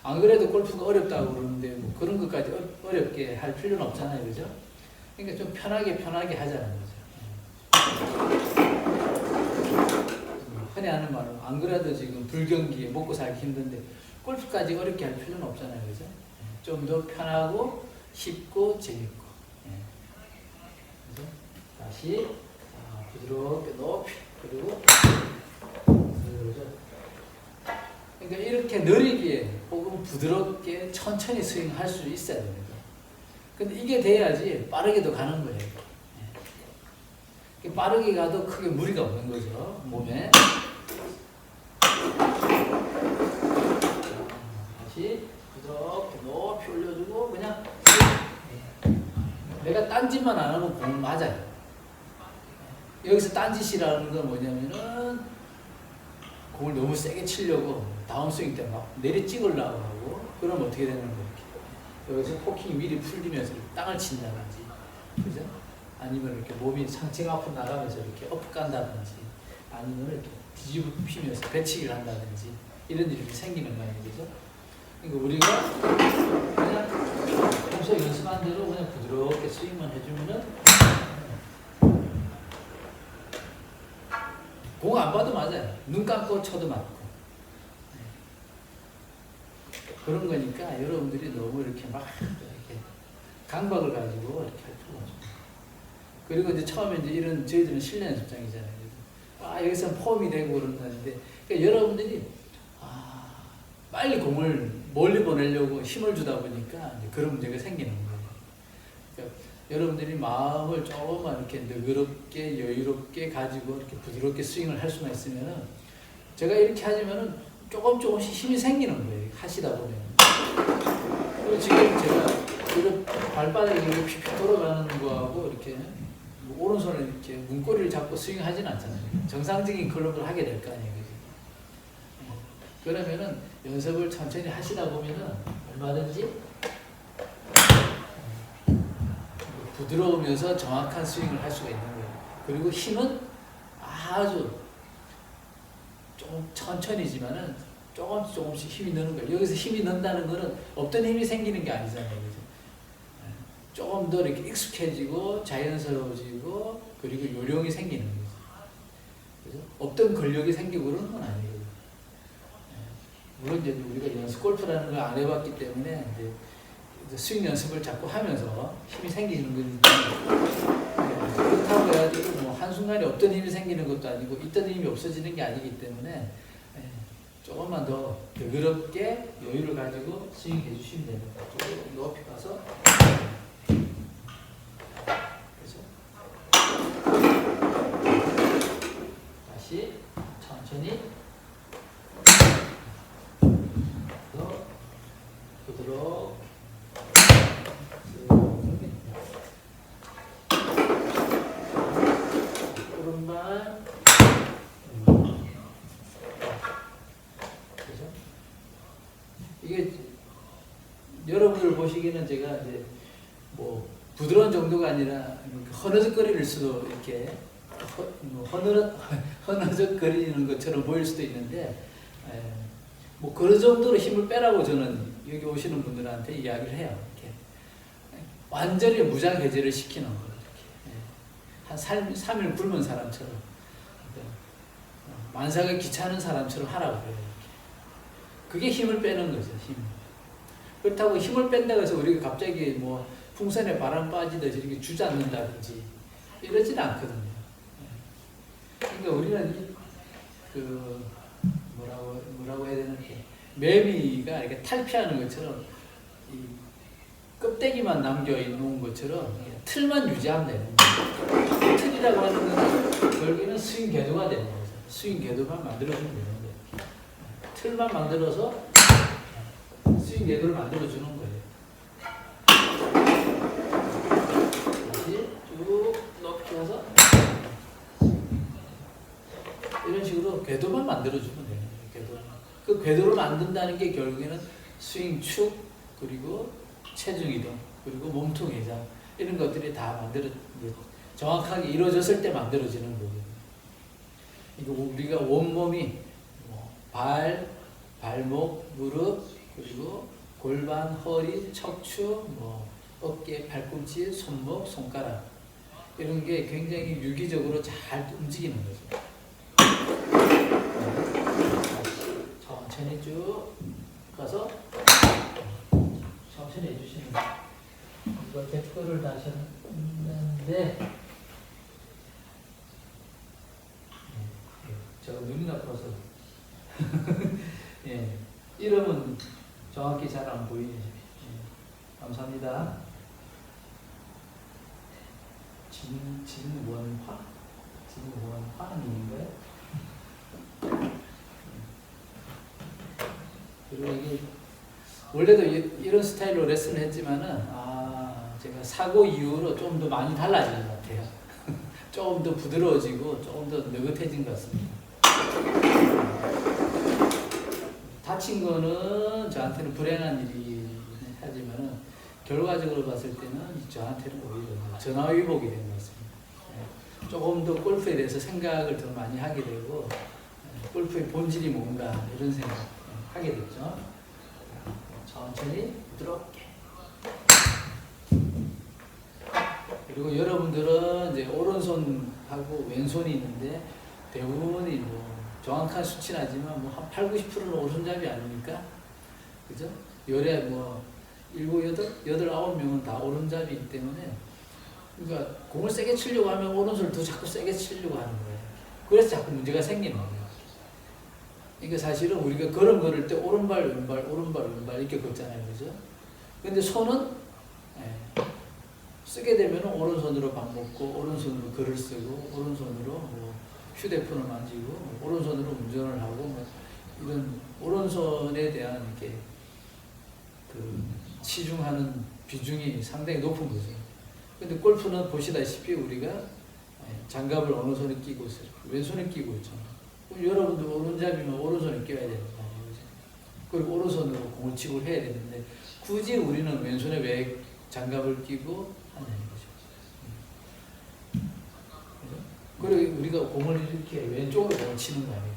안 그래도 골프가 어렵다고 그러는데 뭐 그런 것까지 어렵게 할 필요는 없잖아요, 그죠? 그러니까 좀 편하게 하자는 거죠. 흔히 하는 말은 안 그래도 지금 불경기에 먹고 살기 힘든데 골프까지 어렵게 할 필요는 없잖아요, 그죠? 좀 더 편하고 쉽고 재밌고. 그죠? 다시 부드럽게 높이 그리고 그러니까 이렇게 느리게 혹은 부드럽게 천천히 스윙할 수 있어야 됩니다. 근데 이게 돼야지 빠르게도 가는 거예요. 빠르게 가도 크게 무리가 없는 거죠, 몸에. 다시 부드럽게 높이 올려주고 그냥 내가 딴짓만 안 하면 공을 맞아요. 여기서 딴짓이라는 건 뭐냐면은 공을 너무 세게 치려고 다운스윙 때 막 내리 찍으려고 하고 그러면 어떻게 되는 거예요? 여기서 포킹이 미리 풀리면서 땅을 친다든지, 그죠? 아니면 이렇게 몸이 상체가 앞으로 나가면서 이렇게 업 간다든지, 아니면 이렇게 뒤집히면서 배치기를 한다든지 이런 일이 생기는 거 아니에요, 그죠? 그러니까 우리가 그냥 평소 연습한 대로 그냥 부드럽게 스윙만 해주면은 공 안 봐도 맞아요. 눈 감고 쳐도 맞고. 그런 거니까 여러분들이 너무 이렇게 막 이렇게 강박을 가지고 이렇게 할 필요가 없습니다. 그리고 이제 처음에 이제 이런 저희들은 실내 연습장이잖아요. 여기서 폼이 되고 그런다는데, 그러니까 여러분들이 빨리 공을 멀리 보내려고 힘을 주다 보니까 그런 문제가 생기는 거예요. 그러니까 여러분들이 마음을 조금만 이렇게 너그럽게 여유롭게 가지고 이렇게 부드럽게 스윙을 할 수만 있으면은, 제가 이렇게 하지만은 조금씩 힘이 생기는 거예요. 하시다 보면. 그리고 지금 제가 이런 발바닥이 이렇게 휙휙 돌아가는 거하고 이렇게 오른손을 이렇게 문고리를 잡고 스윙하진 않잖아요. 정상적인 클럽을 하게 될 거 아니에요. 그죠? 그러면은 연습을 천천히 하시다 보면은 얼마든지 부드러우면서 정확한 스윙을 할 수가 있는 거예요. 그리고 힘은 아주 좀 천천히지만은 조금씩 힘이 느는 거예요. 여기서 힘이 는다는 거는 없던 힘이 생기는 게 아니잖아요. 그죠? 조금 더 이렇게 익숙해지고 자연스러워지고 그리고 요령이 생기는 거죠. 그죠? 없던 근력이 생기고 그러는 건 아니에요. 물론 이제 우리가 연습 골프라는 걸 안 해봤기 때문에 이제 스윙 연습을 자꾸 하면서 힘이 생기는 거니까, 그렇다고 해가지고 뭐 한순간에 없던 힘이 생기는 것도 아니고 있던 힘이 없어지는 게 아니기 때문에 조금만 더 너그럽게 여유를 가지고 스윙해 주시면 됩니다. 좀 높이 가서 그렇죠? 다시 천천히 더 부드럽게 오른발 그죠? 이게 여러분들 보시기에는 제가 이제 뭐 부드러운 정도가 아니라 허너적거릴 수도 이렇게 허너적거리는 것처럼 보일 수도 있는데, 뭐 그런 정도로 힘을 빼라고 저는 여기 오시는 분들한테 이야기를 해요. 이렇게 완전히 무장해제를 시키는 거예요. 한 3일 굶은 사람처럼, 만삭을 귀찮은 사람처럼 하라고 그래요. 그게 힘을 빼는 거죠. 힘. 그렇다고 힘을 뺀다고 해서 우리가 갑자기 뭐 풍선에 바람 빠지듯이 이렇게 주저앉는다든지 이러지는 않거든요. 그러니까 우리는 그 뭐라고 해야 되나, 매미가 이렇게 탈피하는 것처럼 이 껍데기만 남겨 있는 것처럼 틀만 유지하면 되는 거예요. 틀이라고 하는 것은 결국에는 스윙 궤도가 되는 거죠. 스윙 궤도만 만들어주면 되는 거예요. 틀만 만들어서 스윙 궤도를 만들어주는 거예요. 다시 쭉 높이 가서 이런 식으로 궤도만 만들어주면 돼요. 궤도. 그 궤도를 만든다는 게 결국에는 스윙 축, 그리고 체중 이동, 그리고 몸통 회전 이런 것들이 다 정확하게 이루어졌을 때 만들어지는 거거든요. 이거 우리가 온몸이 발, 발목, 무릎, 그리고 골반, 허리, 척추, 어깨, 팔꿈치, 손목, 손가락 이런 게 굉장히 유기적으로 잘 움직이는 거죠. 천천히 쭉 가서 천천히 해주시는 거예요. 이거 댓글을 다셨는데 제가 눈이 나빠서 예, 이름은 정확히 잘 안 보이네요. 예, 감사합니다. 진원화님인가요? 그리고 이게 원래도 이런 스타일로 레슨을 했지만은 제가 사고 이후로 좀 더 많이 달라진 것 같아요. 조금 더 부드러워지고 조금 더 느긋해진 것 같습니다. 다친 거는 저한테는 불행한 일이긴 하지만은 결과적으로 봤을 때는 저한테는 오히려 전화위복이 된 것 같습니다. 조금 더 골프에 대해서 생각을 더 많이 하게 되고 골프의 본질이 뭔가 이런 생각 하게 됐죠. 천천히 부드럽게. 그리고 여러분들은 이제 오른손하고 왼손이 있는데 대부분이 정확한 수치는 하지만 한 8, 90%는 오른손잡이 아닙니까? 그죠? 열에 7, 8, 9명은 다 오른손잡이이기 때문에 그러니까 공을 세게 치려고 하면 오른손을 더 자꾸 세게 치려고 하는 거예요. 그래서 자꾸 문제가 생기는 거예요. 그러니까 사실은 우리가 걸을 때 오른발, 왼발, 오른발, 왼발 이렇게 걷잖아요. 그죠? 근데 손은 쓰게 되면 오른손으로 밥 먹고, 오른손으로 글을 쓰고, 오른손으로 휴대폰을 만지고, 오른손으로 운전을 하고, 이런 오른손에 대한 이렇게 치중하는 비중이 상당히 높은 거죠. 근데 골프는 보시다시피 우리가 장갑을 어느 손에 끼고 있어요. 왼손에 끼고 있잖아요. 여러분들 오른잡이면 오른손에 껴야 되는 거 아니에요. 그리고 오른손으로 공을 치고 해야 되는데 굳이 우리는 왼손에 왜 장갑을 끼고 하냐는 거죠. 그리고 우리가 공을 이렇게 왼쪽으로 공을 치는 거 아니에요.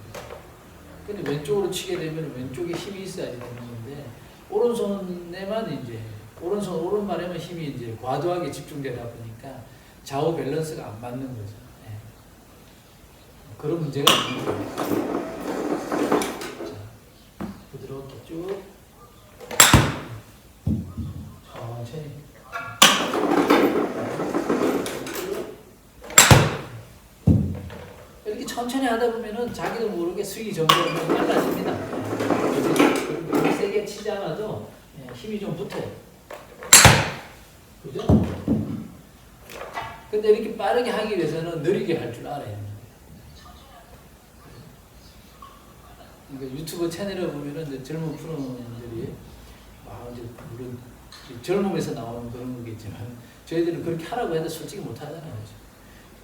근데 왼쪽으로 치게 되면 왼쪽에 힘이 있어야지 되는 건데 오른손에만 이제 오른발에만 힘이 이제 과도하게 집중되다 보니까 좌우 밸런스가 안 맞는 거죠. 그런 문제가 있는 거예요. 자, 부드럽게 쭉 천천히 이렇게 천천히 하다 보면은 자기도 모르게 스윙이 점점 빨라집니다. 너무 세게 치지 않아도 힘이 좀 붙어요. 그죠? 근데 이렇게 빠르게 하기 위해서는 느리게 할 줄 알아야 합니다. 그러니까 유튜브 채널에 보면은 이제 젊은 프로들이 이제 물론 젊음에서 나오는 그런 거겠지만 저희들은 그렇게 하라고 해도 솔직히 못 하잖아요.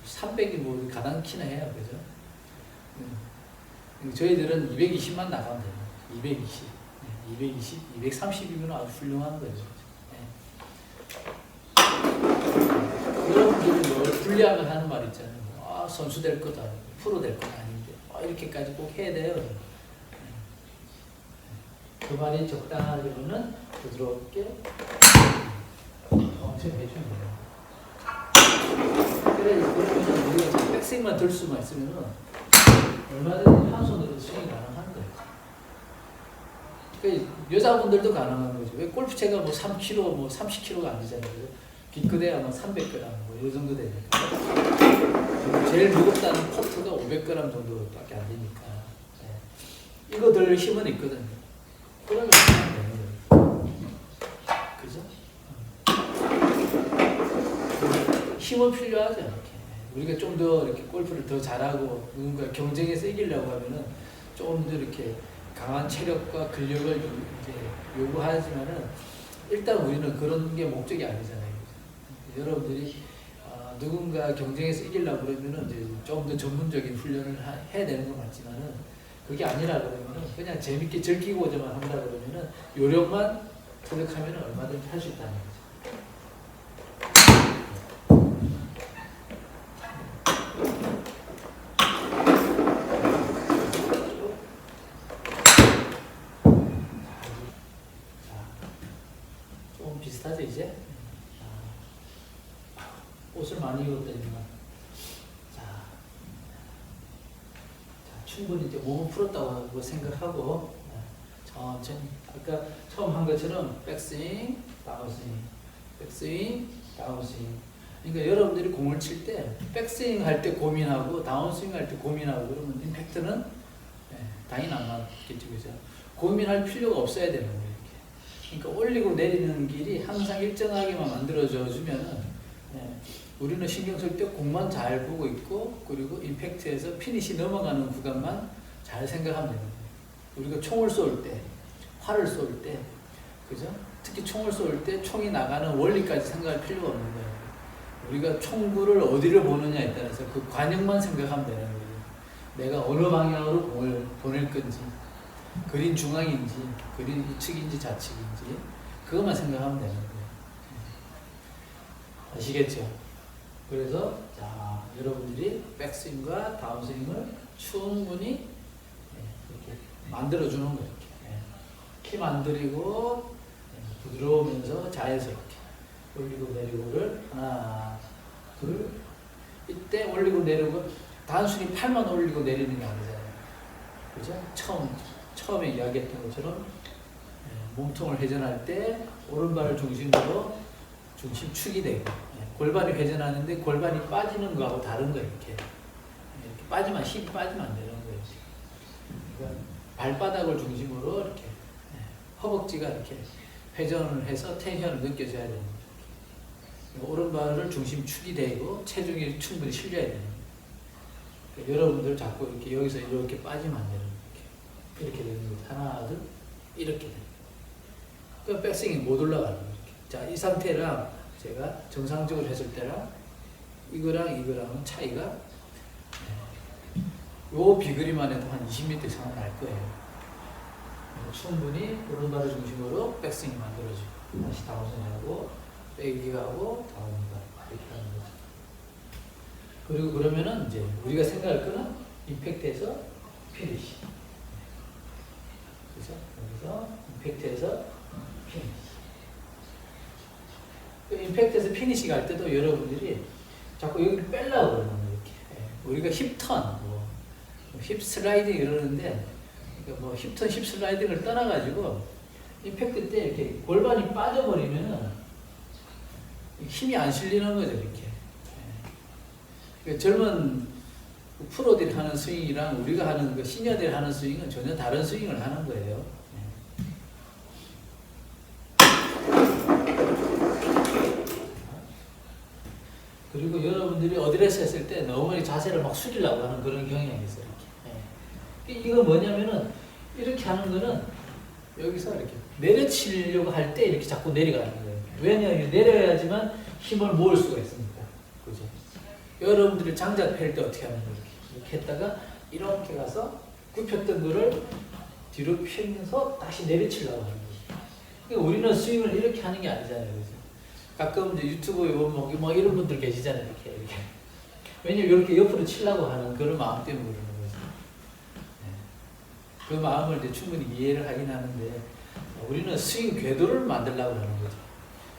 300이 가당키나 해야 그죠? 저희들은 220만 나가면 돼요. 220, 230이면 아주 훌륭한 거죠. 여러분들이 불리하면 하는 말 있잖아요. 선수 될 거다, 프로 될 건 아닌데 이렇게까지 꼭 해야 돼요. 그 말이 적당하려면은 부드럽게 엄청 해주는 거예요. 그러면 우리가 백스윙만 들 수만 있으면은 얼마든지 한 손으로 스윙이 가능한 거예요. 그러니까 여자분들도 가능한 거죠. 왜 골프채가 3kg, 30kg가 안 되잖아요. 기껏해야 300g 이 정도 되니까. 제일 무겁다는 퍼트가 500g 정도밖에 안 되니까. 이거 들 힘은 있거든요. 그러면 되는 거예요. 그죠? 힘은 필요하죠. 이렇게. 우리가 좀 더 이렇게 골프를 더 잘하고 누군가 경쟁에서 이기려고 하면은 조금 더 이렇게 강한 체력과 근력을 이제 요구하지만은 일단 우리는 그런 게 목적이 아니잖아요. 여러분들이 누군가 경쟁에서 이기려고 그러면은 이제 좀 더 전문적인 훈련을 해야 되는 건 맞지만은 그게 아니라 그러면은 그냥 재밌게 즐기고자만 한다 그러면은 요령만 터득하면 얼마든지 할 수 있다는 거죠. 좀 비슷하죠 이제? 옷을 많이 입었더니만 충분히 이제 몸을 풀었다고 생각하고 천천히 아까 처음 한 것처럼 백스윙, 다운스윙, 백스윙, 다운스윙. 그러니까 여러분들이 공을 칠 때 백스윙 할 때 고민하고 다운스윙 할 때 고민하고 그러면 임팩트는 당연히 안 맞겠죠, 그죠? 고민할 필요가 없어야 되는 거예요. 이렇게. 그러니까 올리고 내리는 길이 항상 일정하게만 만들어져 주면은 우리는 신경 쓸 때 공만 잘 보고 있고 그리고 임팩트에서 피니시 넘어가는 구간만 잘 생각하면 되는 거예요. 우리가 총을 쏠 때, 활을 쏠 때, 그죠? 특히 총을 쏠 때 총이 나가는 원리까지 생각할 필요가 없는 거예요. 우리가 총구를 어디를 보느냐에 따라서 그 관역만 생각하면 되는 거예요. 내가 어느 방향으로 공을 보낼 건지, 그린 중앙인지, 그린 우측인지 좌측인지 그것만 생각하면 되는 거예요. 아시겠죠? 그래서 자, 여러분들이 백스윙과 다운스윙을 충분히 이렇게 만들어주는 거예요. 이렇게. 힘 안 들이고 부드러우면서 자연스럽게 올리고 내리고를 하나, 둘. 이때 올리고 내리고 단순히 팔만 올리고 내리는 게 아니잖아요. 그죠? 처음에 이야기했던 것처럼 몸통을 회전할 때 오른발을 중심으로 중심축이 되고 골반이 회전하는데 골반이 빠지는 거하고 다른 거예요. 이렇게 빠지면 힘이 빠지면 안 되는 거예요. 그러니까 발바닥을 중심으로 이렇게 허벅지가 이렇게 회전을 해서 텐션을 느껴져야 되는 거예요. 오른발을 중심축이 되고 체중이 충분히 실려야 되는 거예요. 그러니까 여러분들 자꾸 이렇게 여기서 이렇게 빠지면 안 되는 거예요. 이렇게 되는 거예요. 하나, 둘, 이렇게 되는 거예요. 그러니까 백스윙이 못 올라가는 거예요. 자, 이 상태랑 제가 정상적으로 했을 때랑 이거랑은 차이가 요 비거리만 해도 한 20m 이상은 날 거예요. 충분히 오른발을 중심으로 백스윙이 만들어지고 다시 다운스윙하고 빼기 가고 다운가 이렇게 하는 거죠. 그리고 그러면은 이제 우리가 생각할 거는 임팩트에서 피니시. 그래서 여기서 임팩트에서 피니시. 임팩트에서 피니시 갈 때도 여러분들이 자꾸 여기를 빼려고 그러는 거예요. 이렇게. 우리가 힙턴, 힙 슬라이딩 이러는데, 그러니까 뭐 힙턴, 힙 슬라이딩을 떠나가지고 임팩트 때 이렇게 골반이 빠져버리면은 힘이 안 실리는 거죠, 이렇게. 그러니까 젊은 프로들이 하는 스윙이랑 우리가 하는 그 시니어들이 하는 스윙은 전혀 다른 스윙을 하는 거예요. 그리고 여러분들이 어드레스 했을 때 너무 자세를 막 숙이려고 하는 그런 경향이 있어요. 이렇게. 이건 뭐냐면은 이렇게 하는 거는 여기서 이렇게 내려치려고 할 때 이렇게 자꾸 내려가는 거예요. 왜냐하면 내려야지만 힘을 모을 수가 있으니까. 그죠? 여러분들이 장작 펼 때 어떻게 하는 거예요? 이렇게 했다가 이렇게 가서 굽혔던 거를 뒤로 펴면서 다시 내려치려고 하는 거죠. 그러니까 우리는 스윙을 이렇게 하는 게 아니잖아요. 그죠? 가끔 이제 유튜브에 보면 뭐 이런 분들 계시잖아요. 이렇게. 왜냐면 이렇게 옆으로 치려고 하는 그런 마음 때문에 그러는 거죠. 그 마음을 이제 충분히 이해를 하긴 하는데 우리는 스윙 궤도를 만들려고 하는 거죠.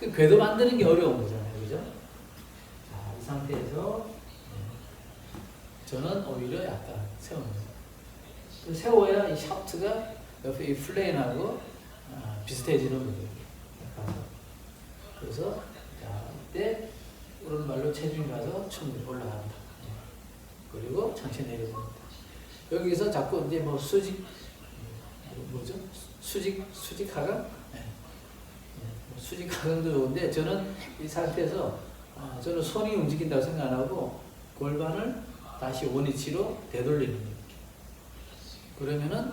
그 궤도 만드는 게 어려운 거잖아요. 그죠? 자, 이 상태에서 저는 오히려 약간 세우는 거죠. 세워야 이 샤프트가 옆에 이 플레인하고 비슷해지는 거죠. 그래서 자, 이때 오른발로 체중이 가서 충분히 올라간다. 그리고 천천히 내려봅니다. 여기서 자꾸 이제 뭐 수직 하강? 수직 하강도 좋은데 저는 이 상태에서 저는 손이 움직인다고 생각 안 하고 골반을 다시 원위치로 되돌리는 거예요. 그러면은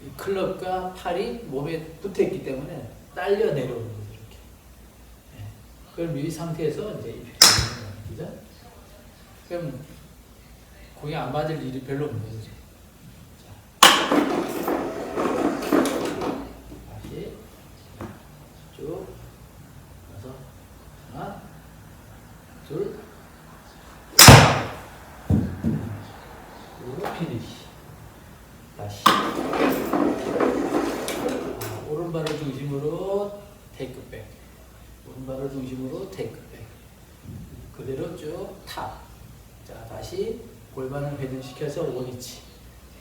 이 클럽과 팔이 몸에 붙어 있기 때문에 딸려 내려오는 거죠. 이렇게. 그럼 이 상태에서 이제 이렇게 되는 거죠. 그죠? 그럼 공이 안 맞을 일이 별로 없는 거죠. 다시. 오른발을 중심으로 테이크 백. 오른발을 중심으로 테이크 백. 그대로 쭉 탑. 자, 다시 골반을 회전시켜서 원위치.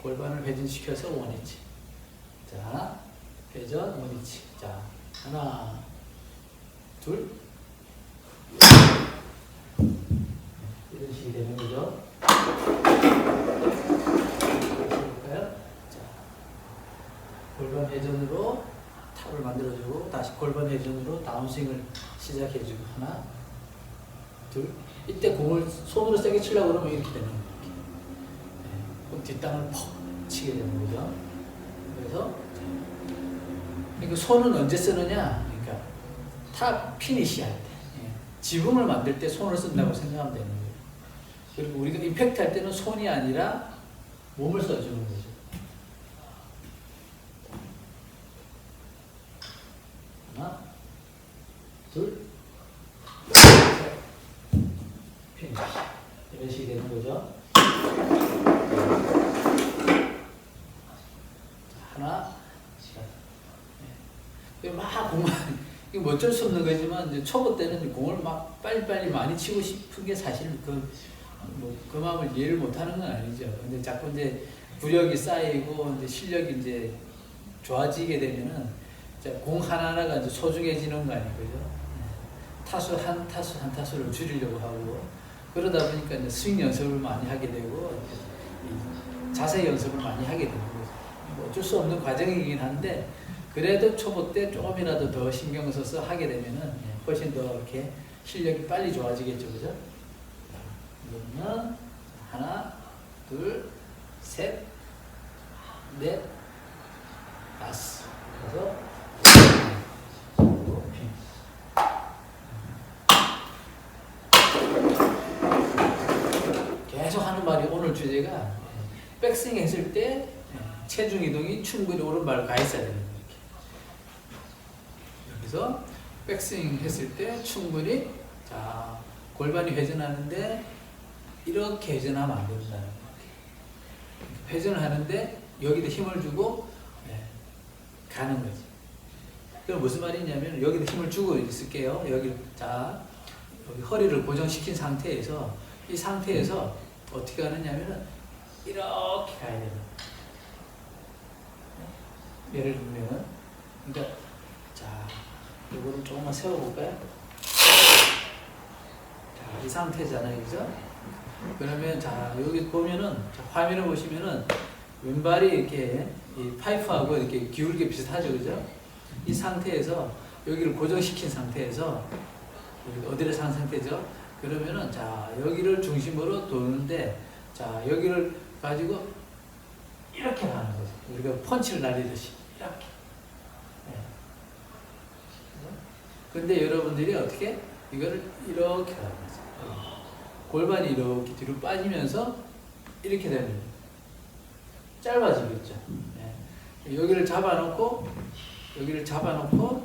골반을 회전시켜서 원위치. 자, 회전 원위치. 자, 하나, 둘. 이런 식이 되는 거죠. 볼까요? 자, 골반 회전으로 탑을 만들어주고 다시 골반 회전으로 다운스윙을 시작해주고 하나, 둘. 이때 공을 손으로 세게 치려고 그러면 이렇게 되는 거예요. 그럼 뒷땅을 퍽 치게 되는 거죠. 그래서 그러니까 손은 언제 쓰느냐? 그러니까 탑 피니시 할 때, 지붕을 만들 때 손을 쓴다고 생각하면 되는 거예요. 그리고 우리가 임팩트 할 때는 손이 아니라 몸을 써주는 거죠. 하나, 둘, 셋, 피니시. 이런 식이 되는 거죠. 하나, 막 공만, 이거 뭐 어쩔 수 없는 거지만, 이제 초보 때는 공을 막 빨리빨리 많이 치고 싶은 게 사실 그 마음을 이해를 못 하는 건 아니죠. 근데 자꾸 이제 구력이 쌓이고, 이제 실력이 이제 좋아지게 되면은, 공 하나하나가 이제 소중해지는 거 아니고요. 타수 한 타수를 줄이려고 하고, 그러다 보니까 이제 스윙 연습을 많이 하게 되고, 자세 연습을 많이 하게 되는 거죠. 뭐 어쩔 수 없는 과정이긴 한데, 그래도 초보 때 조금이라도 더 신경 써서 하게 되면은 훨씬 더 이렇게 실력이 빨리 좋아지겠죠, 그죠? 그러면 하나, 둘, 셋, 넷, 다섯, 그래서 계속 하는 말이 오늘 주제가 백스윙 했을 때 체중 이동이 충분히 오른발을 가 있어야 되는 거예요. 그래서 백스윙 했을 때 충분히 자 골반이 회전하는데 이렇게 회전하면 안 된다는 거예요. 회전을 하는데 여기다 힘을 주고 가는 거지. 그럼 무슨 말이냐면 여기다 힘을 주고 있을게요. 여기 허리를 고정시킨 상태에서 이 상태에서 어떻게 하느냐면 이렇게 가야 돼요. 예를 들면 그러니까 자 이거를 조금만 세워볼까요? 자, 이 상태잖아요, 그죠? 그러면 자 여기 보면은 자, 화면을 보시면은 왼발이 이렇게 이 파이프하고 이렇게 기울기 비슷하죠, 그죠? 이 상태에서 여기를 고정시킨 상태에서 어디를 산 상태죠? 그러면은 자 여기를 중심으로 도는데 자 여기를 가지고 이렇게 가는 거죠. 우리가 펀치를 날리듯이 이렇게. 근데 여러분들이 어떻게 이거를 이렇게 가는 거죠. 골반이 이렇게 뒤로 빠지면서 이렇게 되는 거예요. 짧아지겠죠. 여기를 잡아놓고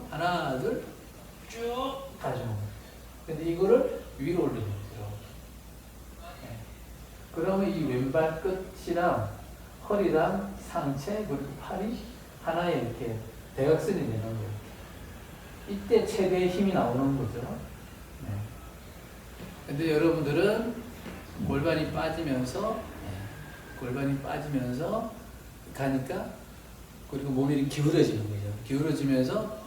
하나 둘 쭉 가져오는 거예요. 근데 이거를 위로 올리는 거죠. 그러면 이 왼발 끝이랑 허리랑 상체 그리고 팔이 하나에 이렇게 대각선이 되는 거예요. 이때 최대의 힘이 나오는 거죠. 근데 여러분들은 골반이 빠지면서 가니까 그리고 몸이 이렇게 기울어지는 거죠. 기울어지면서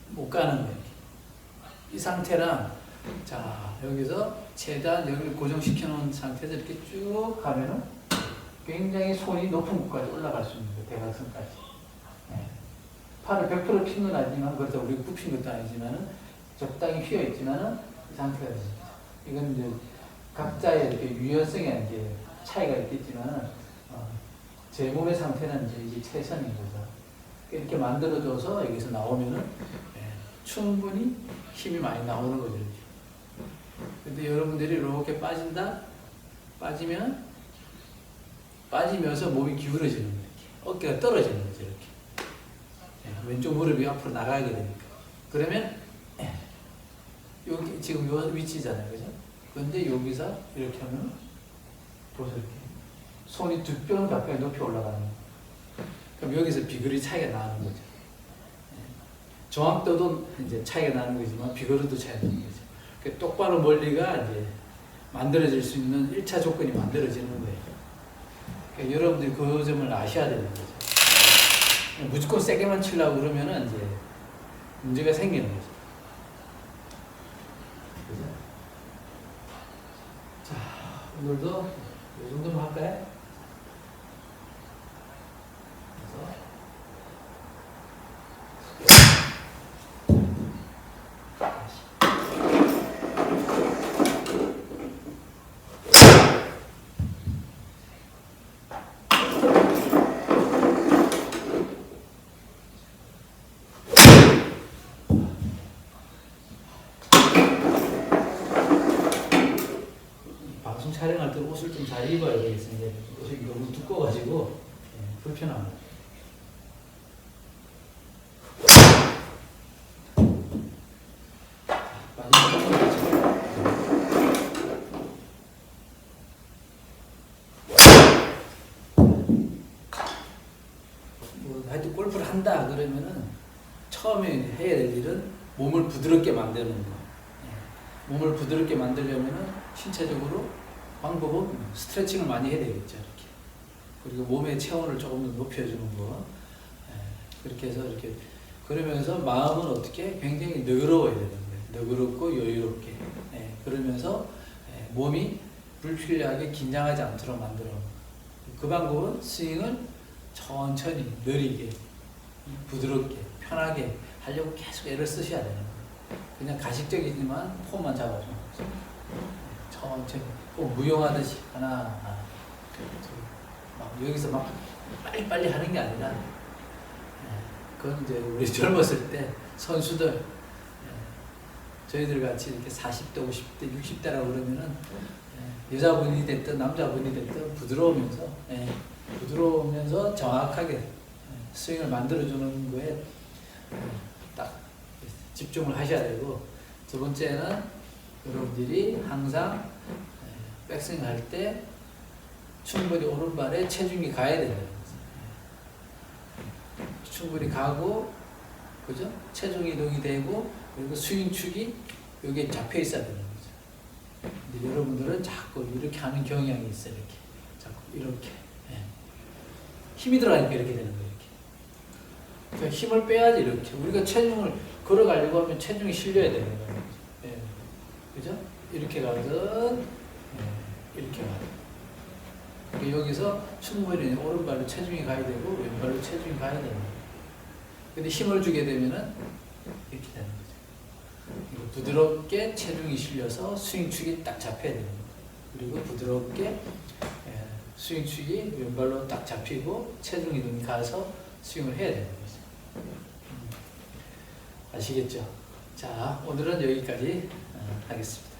못 가는 거예요. 이 상태랑 자 여기서 최대한 여기를 고정시켜 놓은 상태에서 이렇게 쭉 가면은 굉장히 손이 높은 곳까지 올라갈 수 있는 거예요. 대각선까지. 팔을 100% 핀 건 아니지만 그렇다고 우리가 굽힌 것도 아니지만은 적당히 휘어 있지만은 이 상태가 됩니다. 이건 이제 각자의 이렇게 유연성에 이제 차이가 있겠지만은 제 몸의 상태는 이제 이게 최선인 거죠. 이렇게 만들어줘서 여기서 나오면은 충분히 힘이 많이 나오는 거죠. 근데 여러분들이 이렇게 빠지면서 몸이 기울어지는 거예요. 어깨가 떨어지는 거죠. 이렇게. 왼쪽 무릎이 앞으로 나가게 되니까. 그러면 여기 지금 요 위치잖아요, 그죠? 근데 여기서 이렇게 하면 보세요. 이렇게 손이 두 뼘 가까이 높이 올라가는 거예요. 그럼 여기서 비거리 차이가 나는 거죠. 정확도도 이제 차이가 나는 거지만 비거리도 차이가 나는 거죠. 그러니까 똑바로 멀리가 이제 만들어질 수 있는 1차 조건이 만들어지는 거예요. 그러니까 여러분들이 그 점을 아셔야 되는 거죠. 무조건 세게만 치려고 그러면은 이제 문제가 생기는 거죠. 그죠? 자, 오늘도 이 정도만 할까요? 방송 촬영할 때 옷을 좀 잘 입어야 되겠습니다. 옷이 너무 두꺼워가지고 불편합니다. 하여튼 골프를 한다 그러면은 처음에 해야 될 일은 몸을 부드럽게 만드는 거. 몸을 부드럽게 만들려면은 신체적으로 방법은 스트레칭을 많이 해야 되겠죠. 이렇게. 그리고 몸의 체온을 조금 더 높여주는 거. 그렇게 해서 이렇게 그러면서 마음은 어떻게 굉장히 너그러워야 되는 거예요. 너그럽고 여유롭게. 그러면서 몸이 불필요하게 긴장하지 않도록 만들어. 그 방법은 스윙을 천천히 느리게 부드럽게 편하게 하려고 계속 애를 쓰셔야 되는 거예요. 그냥 가식적이지만 폼만 잡아주는 거죠. 천천히 꼭 무용하듯이 하나 막 여기서 막 빨리빨리 하는 게 아니라 그건 이제 우리 젊었을 때 선수들 저희들 같이 이렇게 40대, 50대, 60대라고 그러면은 여자분이 됐든 남자분이 됐든 부드러우면서 정확하게 스윙을 만들어주는 거에 딱 집중을 하셔야 되고, 두 번째는 여러분들이 항상 백스윙 할 때 충분히 오른발에 체중이 가야 된다는 거죠. 충분히 가고, 그죠? 체중 이동이 되고, 그리고 스윙 축이 여기에 잡혀 있어야 되는 거죠. 근데 여러분들은 자꾸 이렇게 하는 경향이 있어요. 이렇게 자꾸 이렇게 힘이 들어가니까 이렇게 되는 거예요. 이렇게. 그러니까 힘을 빼야지 이렇게. 우리가 체중을 걸어가려고 하면 체중이 실려야 되는 거예요. 그죠? 이렇게 가든 이렇게 가든. 그러니까 여기서 충분히 오른발로 체중이 가야 되고 왼발로 체중이 가야 되는 거예요. 근데 힘을 주게 되면은 이렇게 되는 거죠. 부드럽게 체중이 실려서 스윙축이 딱 잡혀야 되는 거예요. 그리고 부드럽게 스윙축이 왼발로 딱 잡히고 체중 이동이 가서 스윙을 해야 되는 거죠. 아시겠죠? 자, 오늘은 여기까지 하겠습니다.